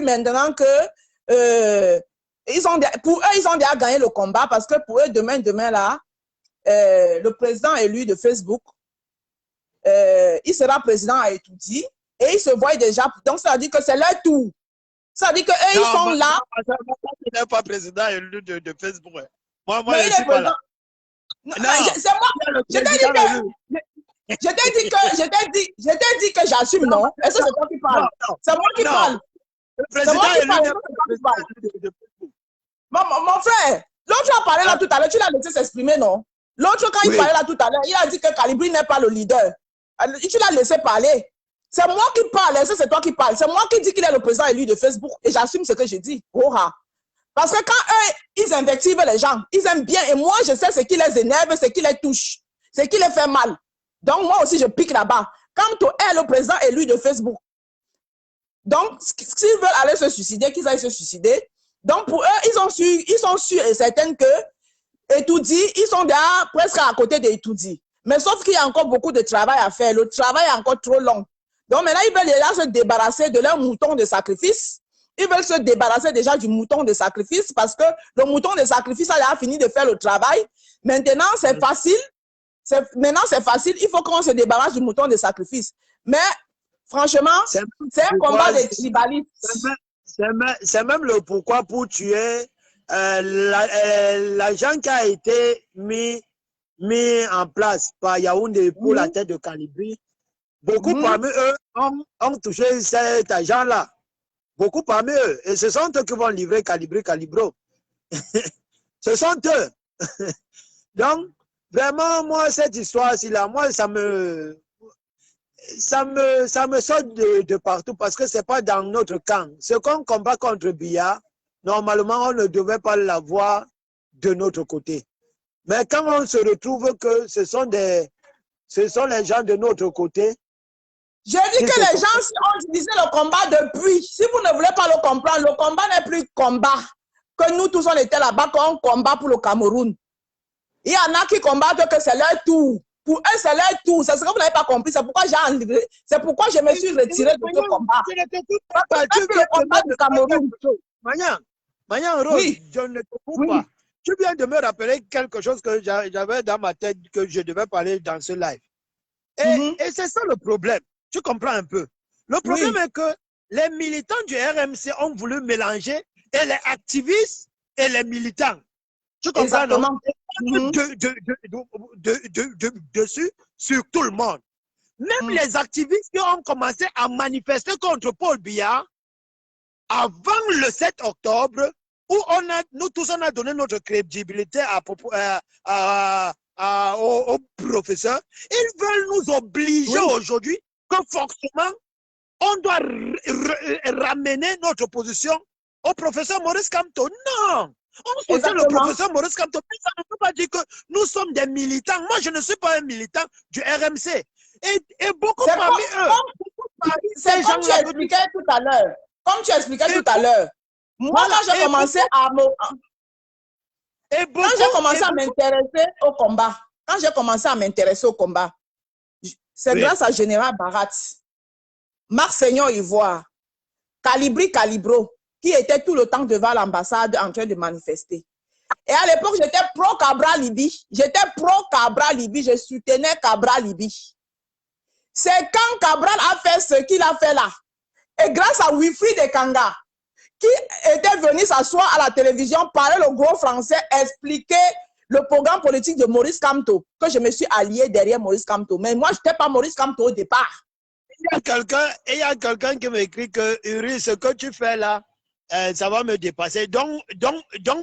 maintenant que pour eux, ils ont déjà gagné le combat parce que pour eux, demain là, le président élu de Facebook, il sera président à Etoudi et ils se voient déjà. Donc, ça veut dire que c'est leur tour. Ça veut dire qu'eux, ils sont là. Il n'est pas président élu de Facebook. Moi, je suis pas là. C'est moi. Je t'ai dit que j'assume, non? Est-ce que c'est toi qui parles? C'est moi qui parle. Le président élu de Facebook. Mon frère, l'autre a parlé là tout à l'heure, tu l'as laissé s'exprimer, non? L'autre, quand il parlait là tout à l'heure, il a dit que Calibri n'est pas le leader. Tu l'as laissé parler. C'est moi qui parle, est-ce que c'est toi qui parles? C'est moi qui dis qu'il est le président élu de Facebook et j'assume ce que je dis. Parce que quand eux, ils invectivent les gens, ils aiment bien. Et moi, je sais ce qui les énerve, ce qui les touche, ce qui les fait mal. Donc, moi aussi, je pique là-bas. Quand est le président élu de Facebook. Donc, s'ils veulent aller se suicider, qu'ils aillent se suicider. Donc, pour eux, ils sont sûrs et certains que Etoudi, ils sont déjà presque à côté d'Etoudi. Mais sauf qu'il y a encore beaucoup de travail à faire. Le travail est encore trop long. Donc, maintenant, ils veulent déjà se débarrasser de leur mouton de sacrifice. Ils veulent se débarrasser déjà du mouton de sacrifice parce que le mouton de sacrifice a fini de faire le travail. Maintenant, c'est facile. Maintenant, c'est facile. Il faut qu'on se débarrasse du mouton de sacrifice. Mais franchement, c'est un combat de tribalistes. C'est même le pourquoi pour tuer l'agent qui a été mis en place par Yaoundé pour la tête de Calibri. Beaucoup parmi eux ont touché cet agent-là. Beaucoup parmi eux. Et ce sont eux qui vont livrer Calibro. Ce sont eux. Donc, vraiment, moi, cette histoire-ci, là, moi, ça me saute de partout parce que ce n'est pas dans notre camp. Ce qu'on combat contre Biya, normalement, on ne devait pas l'avoir de notre côté. Mais quand on se retrouve que ce sont les gens de notre côté. J'ai dit que les gens ont utilisé le combat depuis. Si vous ne voulez pas le comprendre, le combat n'est plus combat. Que nous tous, on était là-bas, qu'on combat pour le Cameroun. Il y en a qui combattent que c'est leur tour. Pour eux, c'est leur tour. C'est ce que vous n'avez pas compris. C'est pourquoi je me suis retiré de ce combat. Le combat du Cameroun. Manian Rose, oui. Je ne te coupe pas. Tu viens de me rappeler quelque chose que j'avais dans ma tête, que je devais parler dans ce live. Et c'est ça le problème. Tu comprends un peu. Le problème est que les militants du RMC ont voulu mélanger et les activistes et les militants. Tu comprends? Dessus sur tout le monde. Même les activistes qui ont commencé à manifester contre Paul Biya avant le 7 octobre, où nous tous on a donné notre crédibilité aux professeurs, ils veulent nous obliger aujourd'hui que forcément on doit ramener notre position au professeur Maurice Kamto. Non! On soutient le professeur Maurice Kamto, mais ça ne peut pas dire que nous sommes des militants. Moi, je ne suis pas un militant du RMC. Et beaucoup parmi eux. C'est comme tu expliquais tout à l'heure. Comme tu expliquais tout à l'heure. Moi, quand j'ai commencé à m'intéresser au combat, c'est grâce à Général Barat, Marseillon Ivoire, Calibro, qui était tout le temps devant l'ambassade en train de manifester. Et à l'époque, j'étais pro-Cabral Libye. Je soutenais Cabral Libye. C'est quand Cabral a fait ce qu'il a fait là, et grâce à Wilfried Ekanga, qui était venu s'asseoir à la télévision, parler le gros français, expliquer le programme politique de Maurice Kamto, que je me suis allié derrière Maurice Kamto. Mais moi, je n'étais pas Maurice Kamto au départ. Il y a quelqu'un qui m'écrit que Uri, ce que tu fais là, ça va me dépasser. Donc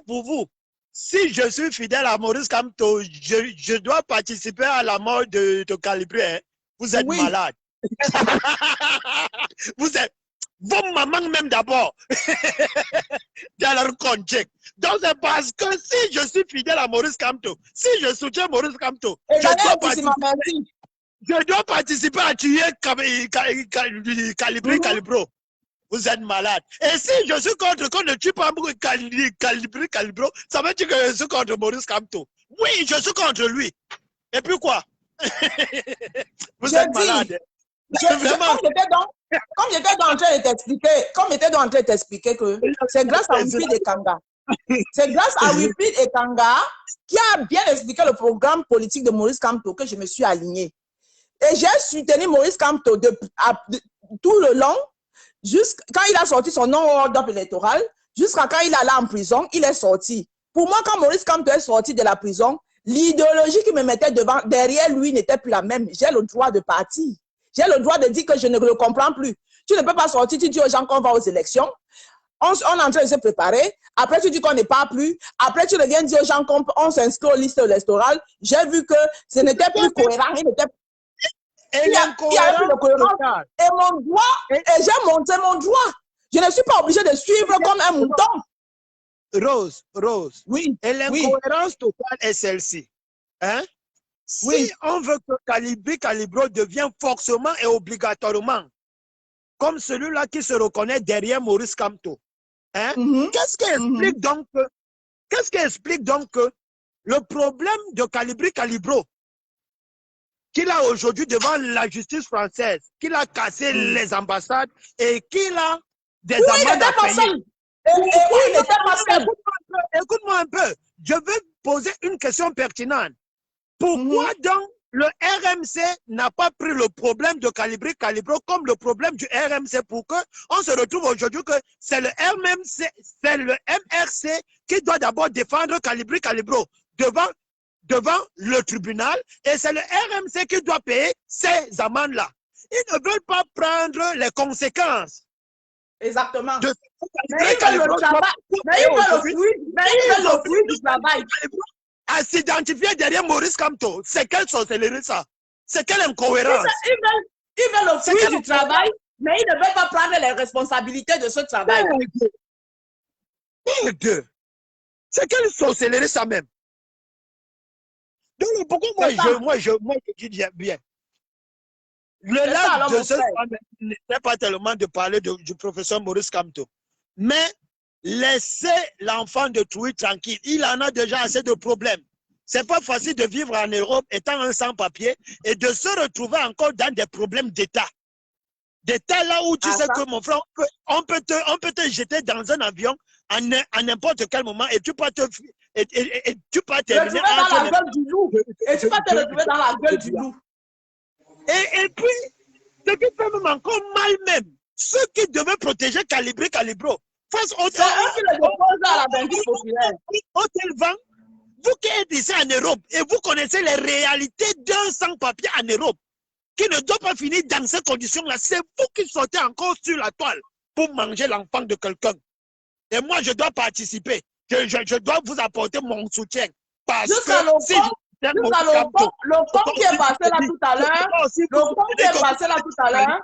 pour vous, si je suis fidèle à Maurice Kamto, je dois participer à la mort de Calibri. Hein? Vous êtes malade. Vous êtes... Vos mamans même d'abord. Dans leur compte. Donc c'est parce que si je suis fidèle à Maurice Kamto, si je soutiens Maurice Kamto, je dois participer à tuer Calibro. Vous êtes malade. Et si je suis contre qu'on ne tue pas Calibro, ça veut dire que je suis contre Maurice Kamto. Oui, je suis contre lui. Et puis quoi? Vous êtes malade. Comme j'étais en train de t'expliquer que c'est grâce à Wilfried Ekanga. C'est grâce à Wilfried Ekanga qui a bien expliqué le programme politique de Maurice Kamto que je me suis alignée. Et j'ai soutenu Maurice Kamto tout le long, jusqu'à quand il a sorti son non-ordre électoral, jusqu'à quand il allait en prison, il est sorti. Pour moi, quand Maurice Kamto est sorti de la prison, l'idéologie qui me mettait derrière lui n'était plus la même. J'ai le droit de partir. J'ai le droit de dire que je ne le comprends plus. Tu ne peux pas sortir, tu dis aux gens qu'on va aux élections. On est en train de se préparer. Après, tu dis qu'on n'est pas plus. Après, tu reviens dire aux gens qu'on s'inscrit aux listes électorales. J'ai vu que ce n'était plus cohérent. Il y a plus de cohérence. Et mon droit, et j'ai monté mon droit. Je ne suis pas obligée de suivre comme un mouton. Rose. Oui. Et l'incohérence totale est celle-ci. Hein? Si on veut que Calibro devienne forcément et obligatoirement comme celui-là qui se reconnaît derrière Maurice Kamto, hein? Qu'est-ce qui explique donc que le problème de Calibro qu'il a aujourd'hui devant la justice française, qu'il a cassé les ambassades et qu'il a des amendes à payer. Écoute-moi un peu. Je veux poser une question pertinente. Pourquoi donc le RMC n'a pas pris le problème de Calibri Calibro comme le problème du RMC pour que on se retrouve aujourd'hui que c'est le RMC, c'est le MRC qui doit d'abord défendre Calibri Calibro devant le tribunal et c'est le RMC qui doit payer ces amendes-là. Ils ne veulent pas prendre les conséquences. Exactement. De mais ils veulent le travail. Mais ils veulent le fruit du travail. À s'identifier derrière Maurice Kamto. C'est quelle sorcellerie ça? C'est quelle incohérence? Ils veulent le fruit du travail, mais ils ne veulent pas prendre les responsabilités de ce travail. C'est quelle sorcellerie ça même? Donc pourquoi moi je dis bien. Le lac de ce n'est pas tellement de parler du professeur Maurice Kamto. Mais laissez l'enfant de Trouy tranquille. Il en a déjà assez de problèmes. C'est pas facile de vivre en Europe étant un sans-papier et de se retrouver encore dans des problèmes d'État. D'État là où tu sais que mon frère, on peut te jeter dans un avion à n'importe quel moment et tu peux terminer dans la gueule du loup. Et tu vas te retrouver dans la gueule du loup. Et puis, ce qui fait même encore mal même, ceux qui devaient protéger Calibro, face au c'est eux qui le déposent à la vindicte populaire. Vous qui êtes ici en Europe et vous connaissez les réalités d'un sans-papier en Europe qui ne doit pas finir dans ces conditions-là, c'est vous qui sortez encore sur la toile pour manger l'enfant de quelqu'un. Et moi, je dois participer. Je dois vous apporter mon soutien. Parce que si le pont qui est passé là tout à l'heure,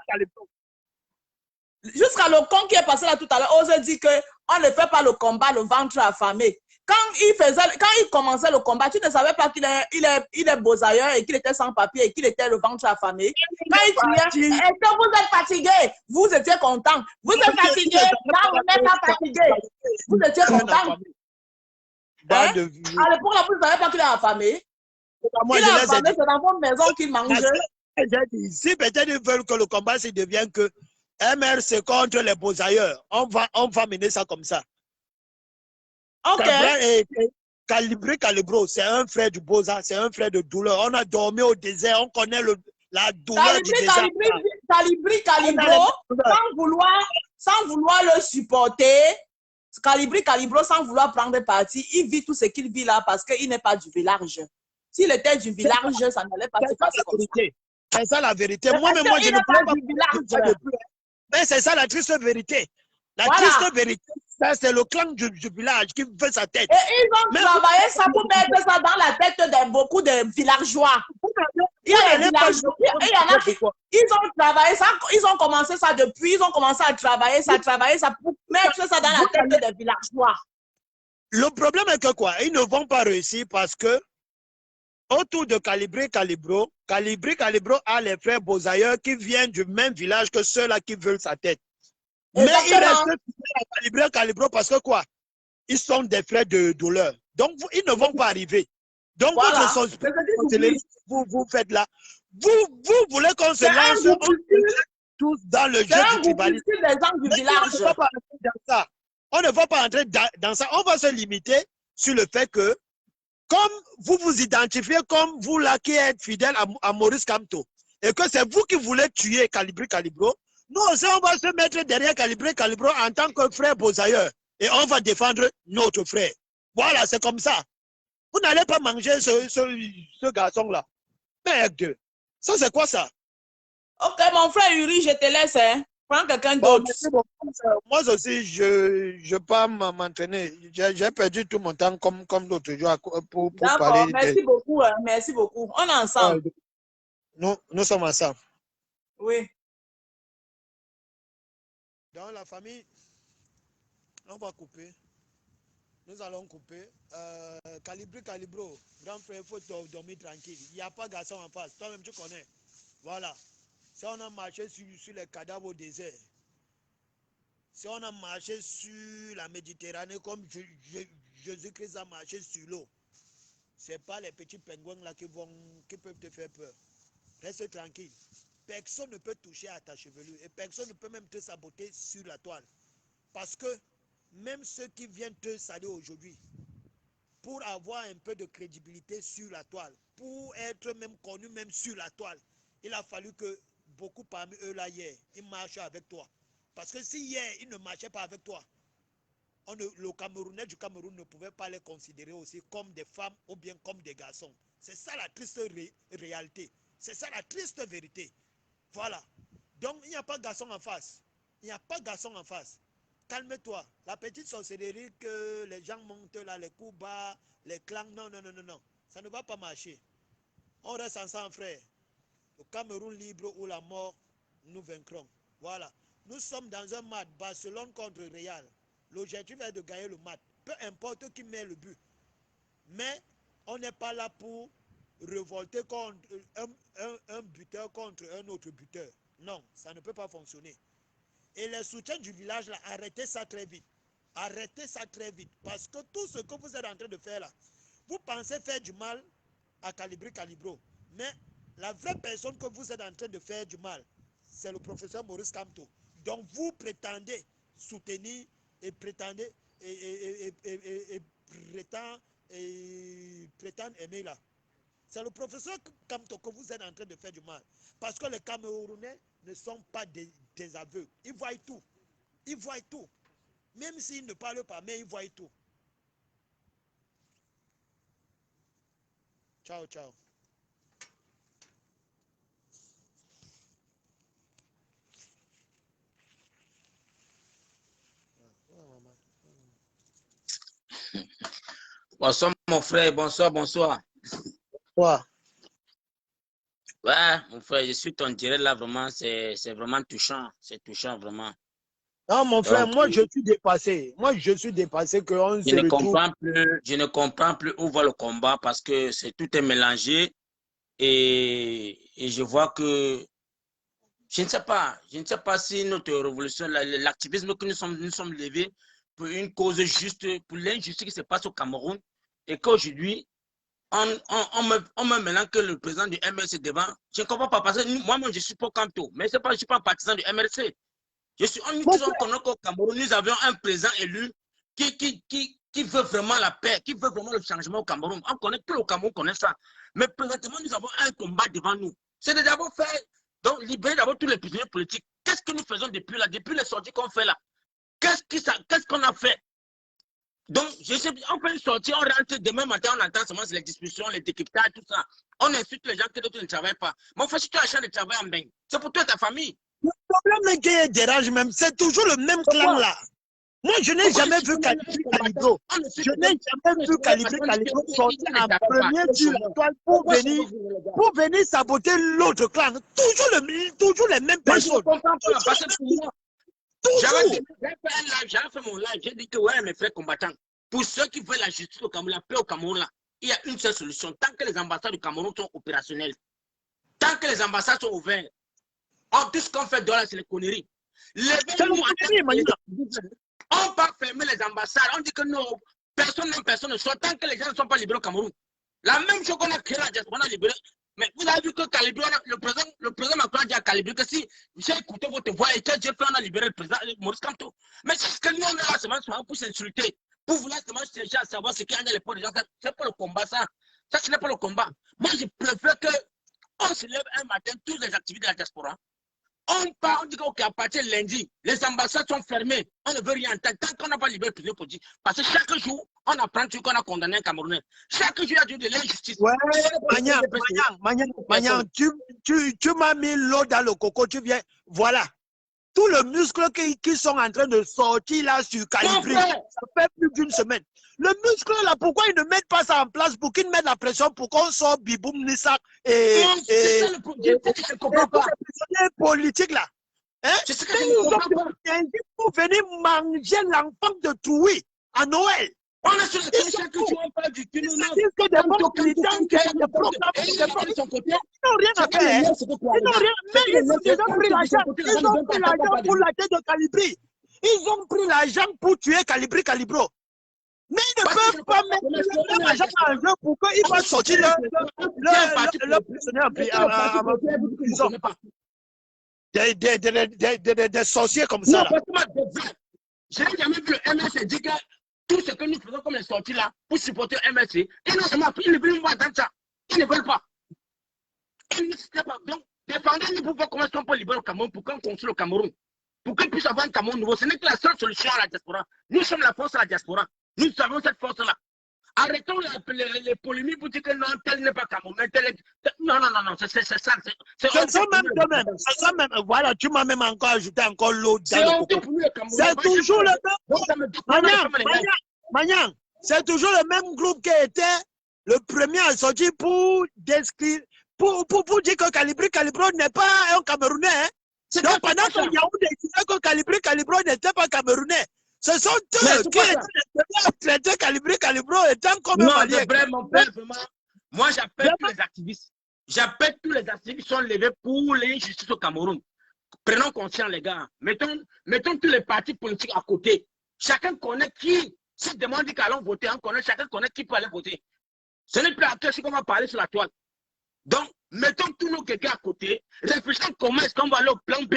jusqu'à le con qui est passé là tout à l'heure, ose dit qu'on ne fait pas le combat le ventre affamé. Quand il commençait le combat, tu ne savais pas qu'il est beau-ailleurs et qu'il était sans papier et qu'il était le ventre affamé. Quand il criait, est-ce que vous êtes fatigué? Vous étiez content. Vous êtes fatigué? Non, vous n'êtes pas fatigué. Vous étiez content. À l'époque, vous ne savez pas qu'il est affamé. Il est affamé, c'est dans votre maison qu'il mangeait. Si peut-être ils veulent que le combat se devienne que MRC contre les beaux-ailleurs, on va mener ça comme ça. Ok. Calibro, c'est un frère du Beaux-Arts, c'est un frère de douleur. On a dormi au désert, on connaît la douleur du désert. Calibro, sans vouloir le supporter, Calibro, sans vouloir prendre parti, il vit tout ce qu'il vit là parce qu'il n'est pas du village. S'il était du village, ça n'allait pas se passer comme ça. C'est ça la vérité. Moi-même, je ne peux pas du village. Mais c'est ça la triste vérité. La triste vérité, ça c'est le clan du village qui veut sa tête. Et ils ont travaillé ça pour mettre ça dans la tête de beaucoup de villageois. Il y a des villageois. Ils ont travaillé ça, ils ont commencé ça depuis, ils ont commencé à travailler ça pour mettre ça dans la tête des villageois. Le problème est que quoi? Ils ne vont pas réussir parce que autour de Calibro a les frères Beaux-Ailleurs qui viennent du même village que ceux-là qui veulent sa tête. Mais ils restent à Calibro parce que quoi? Ils sont des frères de douleur. Donc, ils ne vont pas arriver. Donc, vous faites là. Vous voulez qu'on se lance tous dans le jeu du tribalisme. On ne va pas entrer dans ça. On va se limiter sur le fait que comme vous vous identifiez comme vous là qui êtes fidèle à Maurice Kamto et que c'est vous qui voulez tuer Calibro, nous aussi on va se mettre derrière Calibro en tant que frère Beaux-Ailleurs et on va défendre notre frère. Voilà, c'est comme ça. Vous n'allez pas manger ce garçon-là. Merde. Ça, c'est quoi ça? Ok, mon frère Yuri, je te laisse. Hein. Prends quelqu'un d'autre. Moi aussi, je peux pas m'entraîner. J'ai perdu tout mon temps comme l'autre jour pour parler. Merci beaucoup. Hein, merci beaucoup. On est ensemble. Nous sommes ensemble. Oui. Dans la famille, on va couper. Nous allons couper. Calibro, grand frère, il faut dormir tranquille. Il n'y a pas de garçon en face. Toi-même, tu connais. Voilà. Si on a marché sur les cadavres au désert, si on a marché sur la Méditerranée comme Jésus-Christ a marché sur l'eau, ce n'est pas les petits pingouins là qui peuvent te faire peur. Reste tranquille. Personne ne peut toucher à ta chevelure et personne ne peut même te saboter sur la toile. Parce que même ceux qui viennent te saluer aujourd'hui, pour avoir un peu de crédibilité sur la toile, pour être même connu même sur la toile, il a fallu que beaucoup parmi eux là hier, ils marchent avec toi. Parce que si hier, ils ne marchaient pas avec toi, le Camerounais du Cameroun ne pouvait pas les considérer aussi comme des femmes ou bien comme des garçons. C'est ça la triste réalité. C'est ça la triste vérité. Voilà. Donc, il n'y a pas de garçon en face. Il n'y a pas de garçon en face. Calme-toi. La petite sorcellerie que les gens montent là, les coups bas, les clans, non, non, non, non, non. Ça ne va pas marcher. On reste ensemble, frère. Le Cameroun libre ou la mort, nous vaincrons. Voilà. Nous sommes dans un match Barcelone contre Real. L'objectif est de gagner le match. Peu importe qui met le but. Mais on n'est pas là pour révolter contre un buteur contre un autre buteur. Non, ça ne peut pas fonctionner. Et les soutiens du village, là, arrêtez ça très vite. Arrêtez ça très vite. Parce que tout ce que vous êtes en train de faire là, vous pensez faire du mal à Calibro. Mais la vraie personne que vous êtes en train de faire du mal, c'est le professeur Maurice Kamto. Donc vous prétendez soutenir et prétendez prétendre aimer là. C'est le professeur Kamto que vous êtes en train de faire du mal. Parce que les Camerounais ne sont pas des aveugles. Ils voient tout. Ils voient tout. Même s'ils ne parlent pas, mais ils voient tout. Ciao, ciao. Bonsoir mon frère, bonsoir, bonsoir. Quoi? Ouais, mon frère, je suis ton direct là, vraiment, c'est vraiment touchant. C'est touchant, vraiment. Non, mon frère, Donc, moi je suis dépassé. Moi je suis dépassé qu'on se retrouve. Je ne comprends plus où va le combat parce que tout est mélangé et je vois que je ne sais pas si notre révolution, l'activisme que nous sommes levés pour une cause juste, pour l'injustice qui se passe au Cameroun et qu'aujourd'hui, on me mélange que le président du MRC devant. Je ne comprends pas parce que moi je suis pas Kamto, mais je ne suis pas un partisan du MRC. Nous connaît qu'au Cameroun, nous avions un président élu qui veut vraiment la paix, qui veut vraiment le changement au Cameroun. On connaît, tout le Cameroun connaît ça. Mais présentement, nous avons un combat devant nous. C'est de d'abord faire, donc libérer d'abord tous les prisonniers politiques. Qu'est-ce que nous faisons depuis là, depuis les sorties qu'on fait là? Qu'est-ce qu'on a fait? Donc, je sais, on fait une sortie, on rentre demain matin, on entend seulement les discussions, les décryptages, tout ça. On insulte les gens que d'autres ne travaillent pas. Mais en fait, si tu as un champ de travail en bain, c'est pour toi et ta famille. Le problème qui dérange même, c'est toujours le même clan là. Moi, je n'ai jamais vu Calibro. Je n'ai jamais vu Calibro sortir en premier sur la toile pour venir saboter l'autre clan. Toujours les mêmes personnes. J'avais fait mon live, j'ai dit que ouais, mes frères combattants, pour ceux qui veulent la justice au Cameroun, la paix au Cameroun, là, il y a une seule solution. Tant que les ambassades du Cameroun sont opérationnelles, tant que les ambassades sont ouvertes, tout ce qu'on fait dehors, c'est les conneries. On va fermer les ambassades, on dit que non, personne ne sort tant que les gens ne sont pas libérés au Cameroun. La même chose qu'on a créé la diaspora, on a libéré. Mais vous avez vu que Calibro, le président Macron a dit à Calibro que si j'ai écouté votre voix et que j'ai fait, on a libéré le président Maurice Kamto. Mais c'est ce que nous, on est là seulement pour s'insulter, pour vouloir seulement chercher à savoir ce qu'il y a dans les pots des gens. C'est pas le combat, ça. Ça, ce n'est pas le combat. Moi, je préfère qu'on se lève un matin, tous les activités de la diaspora. On part, on dit qu'à partir de lundi, les ambassades sont fermées. On ne veut rien entendre tant qu'on n'a pas libéré le président politique. Parce que chaque jour, on apprend qu'on a condamné un Camerounais. Chaque jour, il y a de l'injustice. Ouais, Magnan, tu m'as mis l'eau dans le coco, tu viens. Voilà. Tous les muscles qui sont en train de sortir là sur Calibri, ça fait plus d'une semaine. Le muscle là, pourquoi ils ne mettent pas ça en place pour qu'ils mettent la pression pour qu'on sorte Biboum, Nissak et les politiques là. Hein? Pour venir manger l'enfant de Troui à Noël. On est sur chaque jour, on parle du Ils disent que des bons militants, des programmes, ils n'ont rien à faire. Ils n'ont rien, mais ils ont pris l'argent. Ils ont pris l'argent pour la tête de Calibri. Ils ont pris l'argent pour tuer Calibro. Mais ils ne peuvent pas mettre l'argent en jeu pour qu'il va sortir le prisonnier en prison. Des sorciers comme ça. Je n'ai jamais vu le MS dire que tout ce que nous faisons comme les sorties là, pour supporter MSC, ils n'ont jamais appris, ils ne veulent pas dans ça. Ils ne veulent pas. Ils ne savent pas. Donc, défendez-nous pour voir comment on peut libérer le Cameroun, pour qu'on construise le Cameroun. Pour qu'on puisse avoir un Cameroun nouveau. Ce n'est que la seule solution à la diaspora. Nous sommes la force à la diaspora. Nous avons cette force-là. Arrêtons les polémiques pour dire que non, tel n'est pas Cameroun. Non, c'est ça. C'est ça même. Voilà, tu m'as même encore ajouté encore l'autre. C'est toujours le même. Magnan, c'est toujours le même groupe qui était le premier à sortir pour décrire, pour dire que Calibro n'est pas un Camerounais. Hein. Donc pendant que Yaoundé disait que Calibro n'était pas Camerounais. Ce sont eux qui étaient traités Calibro étant comme non, c'est vrai, mon père, vraiment. Moi, j'appelle tous les activistes. J'appelle tous les activistes qui sont levés pour l'injustice au Cameroun. Prenons conscience, les gars. Mettons tous les partis politiques à côté. Chacun connaît qui. Si demande qu'allons voter, chacun connaît qui peut aller voter. Ce n'est plus à question qu'on va parler sur la toile. Donc, mettons tous nos quelqu'un à côté. Réfléchissons comment est-ce qu'on va aller au plan B.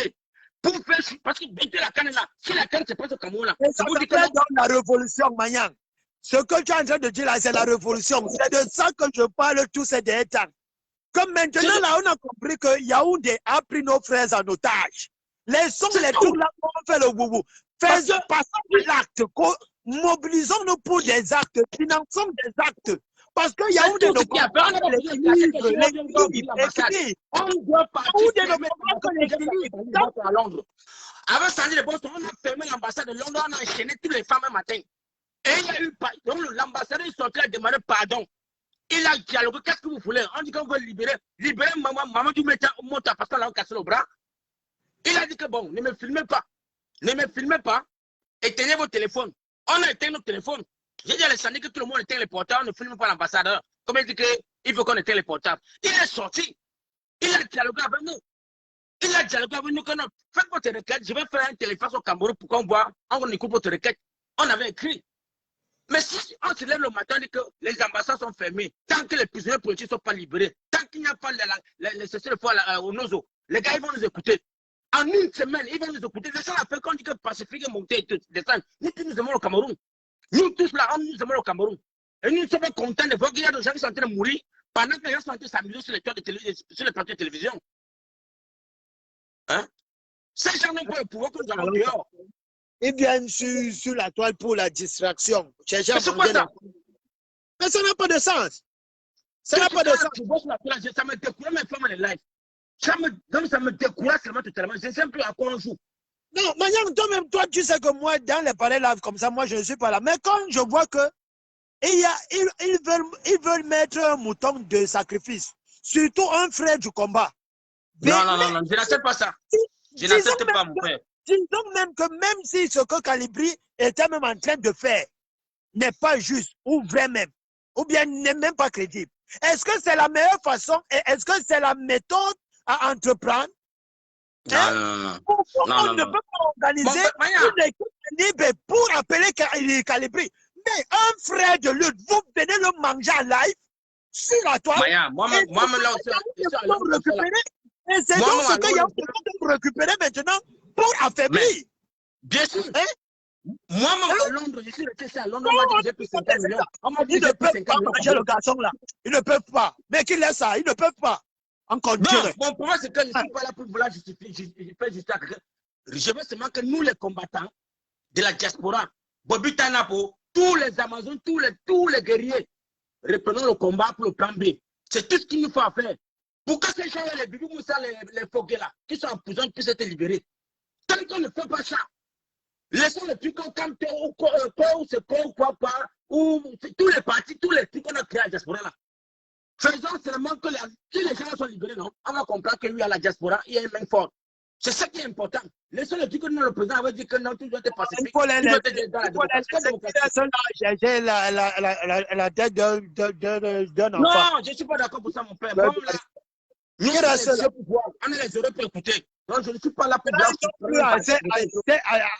Pour faire, parce que la canne est là. Si la canne se passe au Cameroun là, ça veut dire que dans la révolution, Magnan. Ce que tu es en train de dire là, c'est la révolution. C'est de ça que je parle tous ces derniers temps. Comme maintenant, là, on a compris que Yaoundé a pris nos frères en otage. Laissons les tours là pour faire le boubou. Faisons passer l'acte. Mobilisons-nous pour des actes. Finançons des actes. Parce que Yaoundé ne comprend pas l'équilibre. On doit partir à Londres. Avant Sandy de Boston, on a fermé l'ambassade de Londres, on a enchaîné tous les femmes un matin. Et il y a eu, donc l'ambassadeur est sorti à demander pardon. Il a dialogué, qu'est-ce que vous voulez? On dit qu'on veut libérer maman du monte parce qu'on l'a cassé le bras. Il a dit que bon, ne me filmez pas, éteignez vos téléphones. On a éteint nos téléphones. J'ai dit à Sandy que tout le monde éteint les portables, on ne filme pas l'ambassadeur. Comme il dit qu'il faut qu'on éteigne les portables. Il est sorti. Il a dialogué avec nous. Que non, faites votre requête, je vais faire un téléphone au Cameroun pour qu'on voit, on écoute votre requête. On avait écrit. Mais si on se lève le matin, on dit que les ambassades sont fermées, tant que les prisonniers politiques ne sont pas libérés, tant qu'il n'y a pas les cessez-le-feu au Nozo, les gars ils vont nous écouter. En une semaine, ils vont nous écouter. C'est ça la fait qu'on dit que Pacifique est monté et descendre. Nous tous nous aimons le Cameroun. Nous tous là, nous aimons le Cameroun. Et nous ne sommes pas contents de voir qu'il y a des gens qui sont en train de mourir pendant que les gens sont en train de s'amuser sur les plateaux de télévision. Hein? Ces gens n'ont pas le pouvoir que nous avons dehors. Ils viennent sur la toile pour la distraction. Mais c'est quoi ça? Mais ça n'a pas de sens. Ça n'a pas de sens. Ça me décourage mes femmes en live. Ça me décourage seulement totalement. Je ne sais plus à quoi on joue. Non, Magnan, toi-même, toi, tu sais que moi, dans les palais live comme ça, moi, je ne suis pas là. Mais quand je vois que ils veulent mettre un mouton de sacrifice, surtout un frère du combat. Non, je n'accepte pas ça. Je n'accepte pas, mon père. Disons même que même si ce que Calibri était même en train de faire n'est pas juste ou vrai même, ou bien n'est même pas crédible, est-ce que c'est la meilleure façon et est-ce que c'est la méthode à entreprendre? Non. On ne peut pas organiser une équipe libre pour appeler Calibri. Mais un frère de lutte, vous venez le manger en live sur la toile. Moi-même là aussi. Et c'est donc ce qu'il y a pour récupérer maintenant pour affaiblir. Bien sûr. Moi-même à Londres, je suis resté à Londres, on m'a dit que j'ai pris 50 millions. On m'a dit que j'ai pris 50 millions. Manger le garçon là. Ils ne peuvent pas. Mais qu'ils laissent ça, ils ne peuvent pas. Encore non, mon problème c'est que je ne suis pas là pour vouloir justifier à quelqu'un. Je veux seulement que nous les combattants de la diaspora, Bobby Tanapo, tous les Amazones, tous les guerriers, reprenons le combat pour le plan B. C'est tout ce qu'il nous faut faire. Pour que ces gens, les Bibi Moussa, les Fogues là, qui sont en prison, puissent être libérés. Tant qu'on ne fait pas ça, laissons les trucs comme ou tous les partis, tous les trucs qu'on a créés à la diaspora là. Faisons seulement que si les gens sont libérés, non, on va comprendre que lui, à la diaspora, il y a une main forte. C'est ça qui est important. Laissons les trucs que nous, le président avait dit que non, tout doit être pacifique. Il faut les la tête d'un enfant. Non, je ne suis pas d'accord pour ça, mon père. Même là, nous, on les aurait pu écouter. Donc, je ne suis pas là pour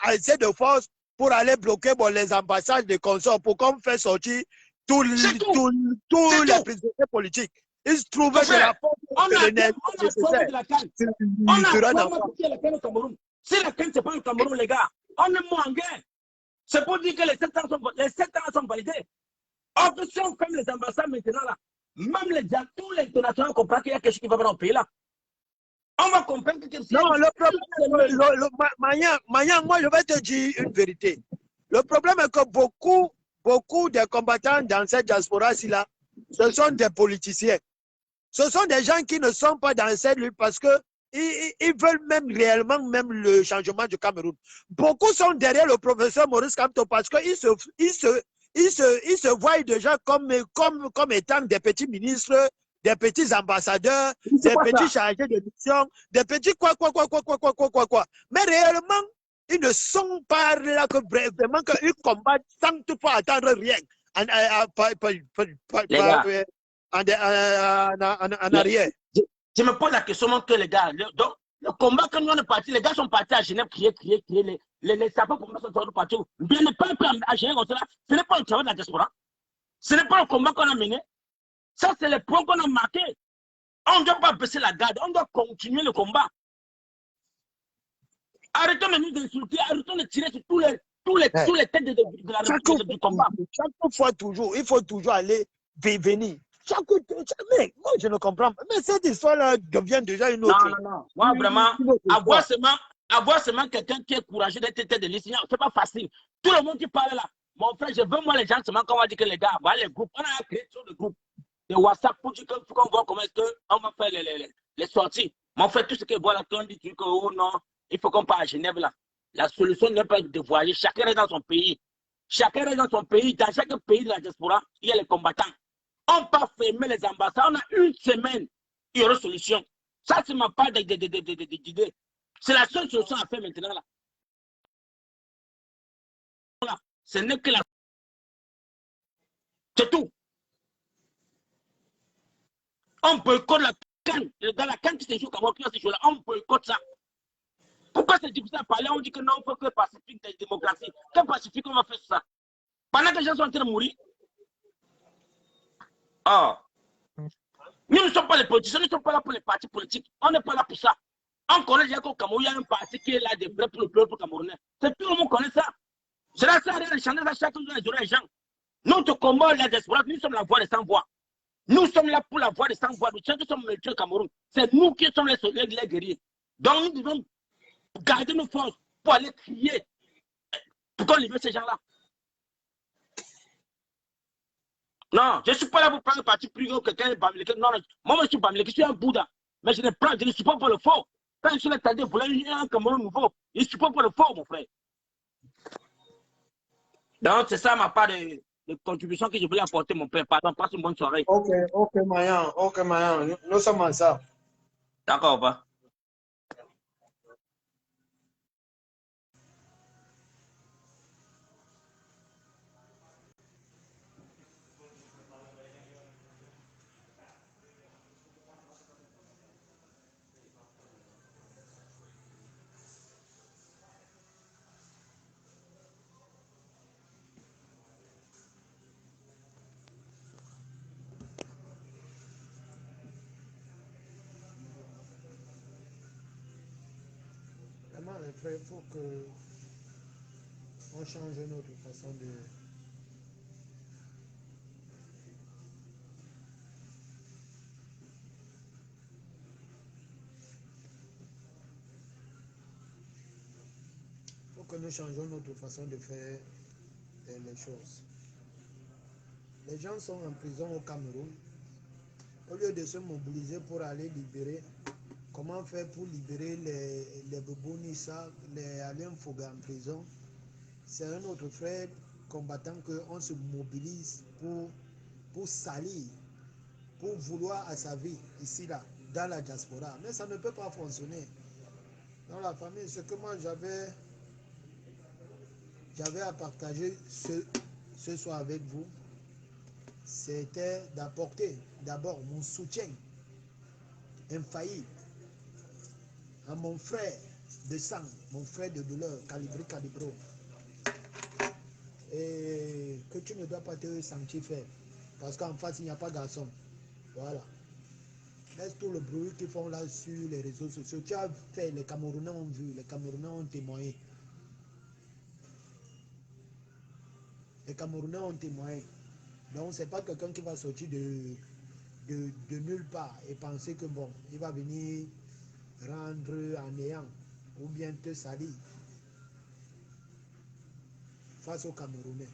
assez de force pour aller bloquer les ambassades de consorts pour qu'on fait sortir tous les prisonniers politiques. Ils se trouvaient de la force de la canne. On a la canne au Cameroun. Si la canne, ce n'est pas le Cameroun, les gars, on est moins en guerre. C'est pour dire que les 7 ans sont validés. Or, si on ferme les ambassades maintenant, là, même tous les internationaux comprennent qu'il y a quelque chose qui va dans le pays là. On va comprendre que non, le problème, Maya, moi je vais te dire une vérité. Le problème est que beaucoup des combattants dans cette diaspora-ci là, ce sont des politiciens. Ce sont des gens qui ne sont pas dans cette lutte parce que ils veulent même réellement même le changement du Cameroun. Beaucoup sont derrière le professeur Maurice Kamto parce qu'ils se voient déjà comme étant des petits ministres, des petits ambassadeurs, des petits chargés de mission, des petits quoi. Mais réellement, ils ne sont pas là que vraiment qu'ils combattent sans toutefois attendre rien en arrière. Je me pose la question que les gars, donc, le combat que nous on est parti, les gars sont partis à Genève, crier, les sapeurs pour sont partis. Bien ne pas à Genève, ce n'est pas le travail de la diaspora. Ce n'est pas le combat qu'on a mené. Ça, c'est le point qu'on a marqué. On ne doit pas baisser la garde, on doit continuer le combat. Arrêtons de nous insulter, arrêtons de tirer sur tous les têtes de la République du combat. Chaque fois, toujours, il faut toujours aller venir. Mais moi, je ne comprends pas. Mais cette histoire-là devient déjà une autre. Non. Moi, vraiment, avoir seulement quelqu'un qui est courageux d'être tête de liste, c'est pas facile. Tout le monde qui parle là, mon frère, je veux moi les gens seulement quand on va dire que les gars, voilà les groupes, on a créé sur le groupe de WhatsApp pour dire qu'on voit comment est-ce qu'on va faire les sorties. Mon frère, tout ce que voilà, quand on dit que oh non, il faut qu'on parte à Genève là. La solution n'est pas de voyager. Chacun est dans son pays. Chacun est dans son pays. Dans chaque pays de la diaspora, il y a les combattants. On peut fermer les ambassades. On a une semaine, il y aura solution. Ça, c'est ma part d'idée. C'est la seule solution à faire maintenant là. Voilà. Ce n'est que la. C'est tout. On boycotte la canne. Dans la canne qui se joue comme on se joue là, on boycotte ça. Pourquoi c'est difficile à parler? On dit que non, il faut que pacifique des démocraties. Quel pacifique on va faire ça? Pendant que les gens sont en train de mourir. Ah. Nous ne sommes pas les politiciens, nous ne sommes pas là pour les partis politiques. On n'est pas là pour ça. On connaît déjà qu'au Cameroun, il y a un parti qui est là de vrai pour le peuple camerounais. C'est tout le monde connaît ça. C'est là ça, rien de changer ça chaque jour les oreilles des gens. Notre combat, la diaspora, nous sommes la voix des sans-voix. Nous sommes là pour la voix des sans-voix. Nous sommes les au Cameroun. C'est nous qui sommes les guerriers. Donc nous devons garder nos forces pour aller crier, pour qu'on libère ces gens-là. Non, je ne suis pas là pour prendre le parti privé ou quelqu'un est Bamileke. Non, moi, je suis Bamileke, je suis un Bouddha. Mais je ne suis pas pour le faux. Quand je suis là, c'est-à-dire pour un Cameroun nouveau, je ne suis pas pour le faux, mon frère. Donc, c'est ça ma part de contribution que je voulais apporter, mon père. Pardon, passe une bonne soirée. Ok, Mayan. Nous sommes ensemble. D'accord, pas. Vraiment, les frères, il faut que on change notre façon de. Il faut que nous changeons notre façon de faire les choses. Les gens sont en prison au Cameroun. Au lieu de se mobiliser pour aller libérer, comment faire pour libérer les Bobo Nissa, les Alain Foga en prison? C'est un autre frère combattant qu'on se mobilise pour salir, pour vouloir à sa vie, ici, là, dans la diaspora. Mais ça ne peut pas fonctionner. Dans la famille, ce que moi j'avais à partager ce soir avec vous, c'était d'apporter d'abord mon soutien infaillible à mon frère de sang, mon frère de douleur, Calibro. Et que tu ne dois pas te sentir faible, parce qu'en face, il n'y a pas de garçon. Voilà. Laisse tout le bruit qu'ils font là sur les réseaux sociaux. Tu as fait, les Camerounais ont vu, les Camerounais ont témoigné. Les Camerounais ont témoigné. Donc, ce n'est pas quelqu'un qui va sortir de nulle part et penser que bon, il va venir rendre en néant ou bien te salir face aux Camerounais.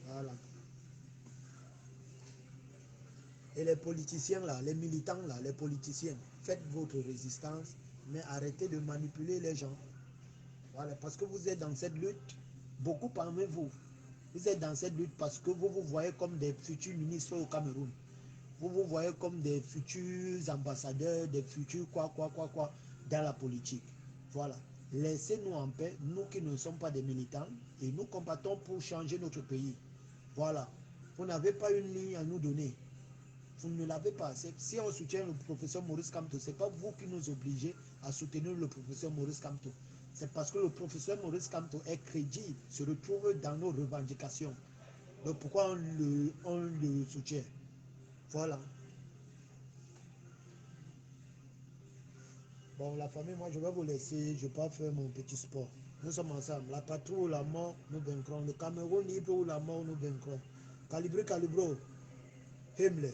Voilà. Et les politiciens là, les militants là, les politiciens, faites votre résistance, mais arrêtez de manipuler les gens. Voilà, parce que vous êtes dans cette lutte, beaucoup parmi vous, vous êtes dans cette lutte parce que vous vous voyez comme des futurs ministres au Cameroun. Vous vous voyez comme des futurs ambassadeurs, des futurs quoi, dans la politique. Voilà. Laissez-nous en paix, nous qui ne sommes pas des militants, et nous combattons pour changer notre pays. Voilà. Vous n'avez pas une ligne à nous donner. Vous ne l'avez pas. Si on soutient le professeur Maurice Kamto, ce n'est pas vous qui nous obligez à soutenir le professeur Maurice Kamto. C'est parce que le professeur Maurice Kamto est crédible, se retrouve dans nos revendications. Donc pourquoi on le soutient? Voilà. Bon, la famille, moi je vais vous laisser, je vais faire mon petit sport. Nous sommes ensemble. La patrouille ou la mort, nous vaincrons. Le Cameroun libre ou la mort, nous vaincrons. Calibré, calibro. Himmler.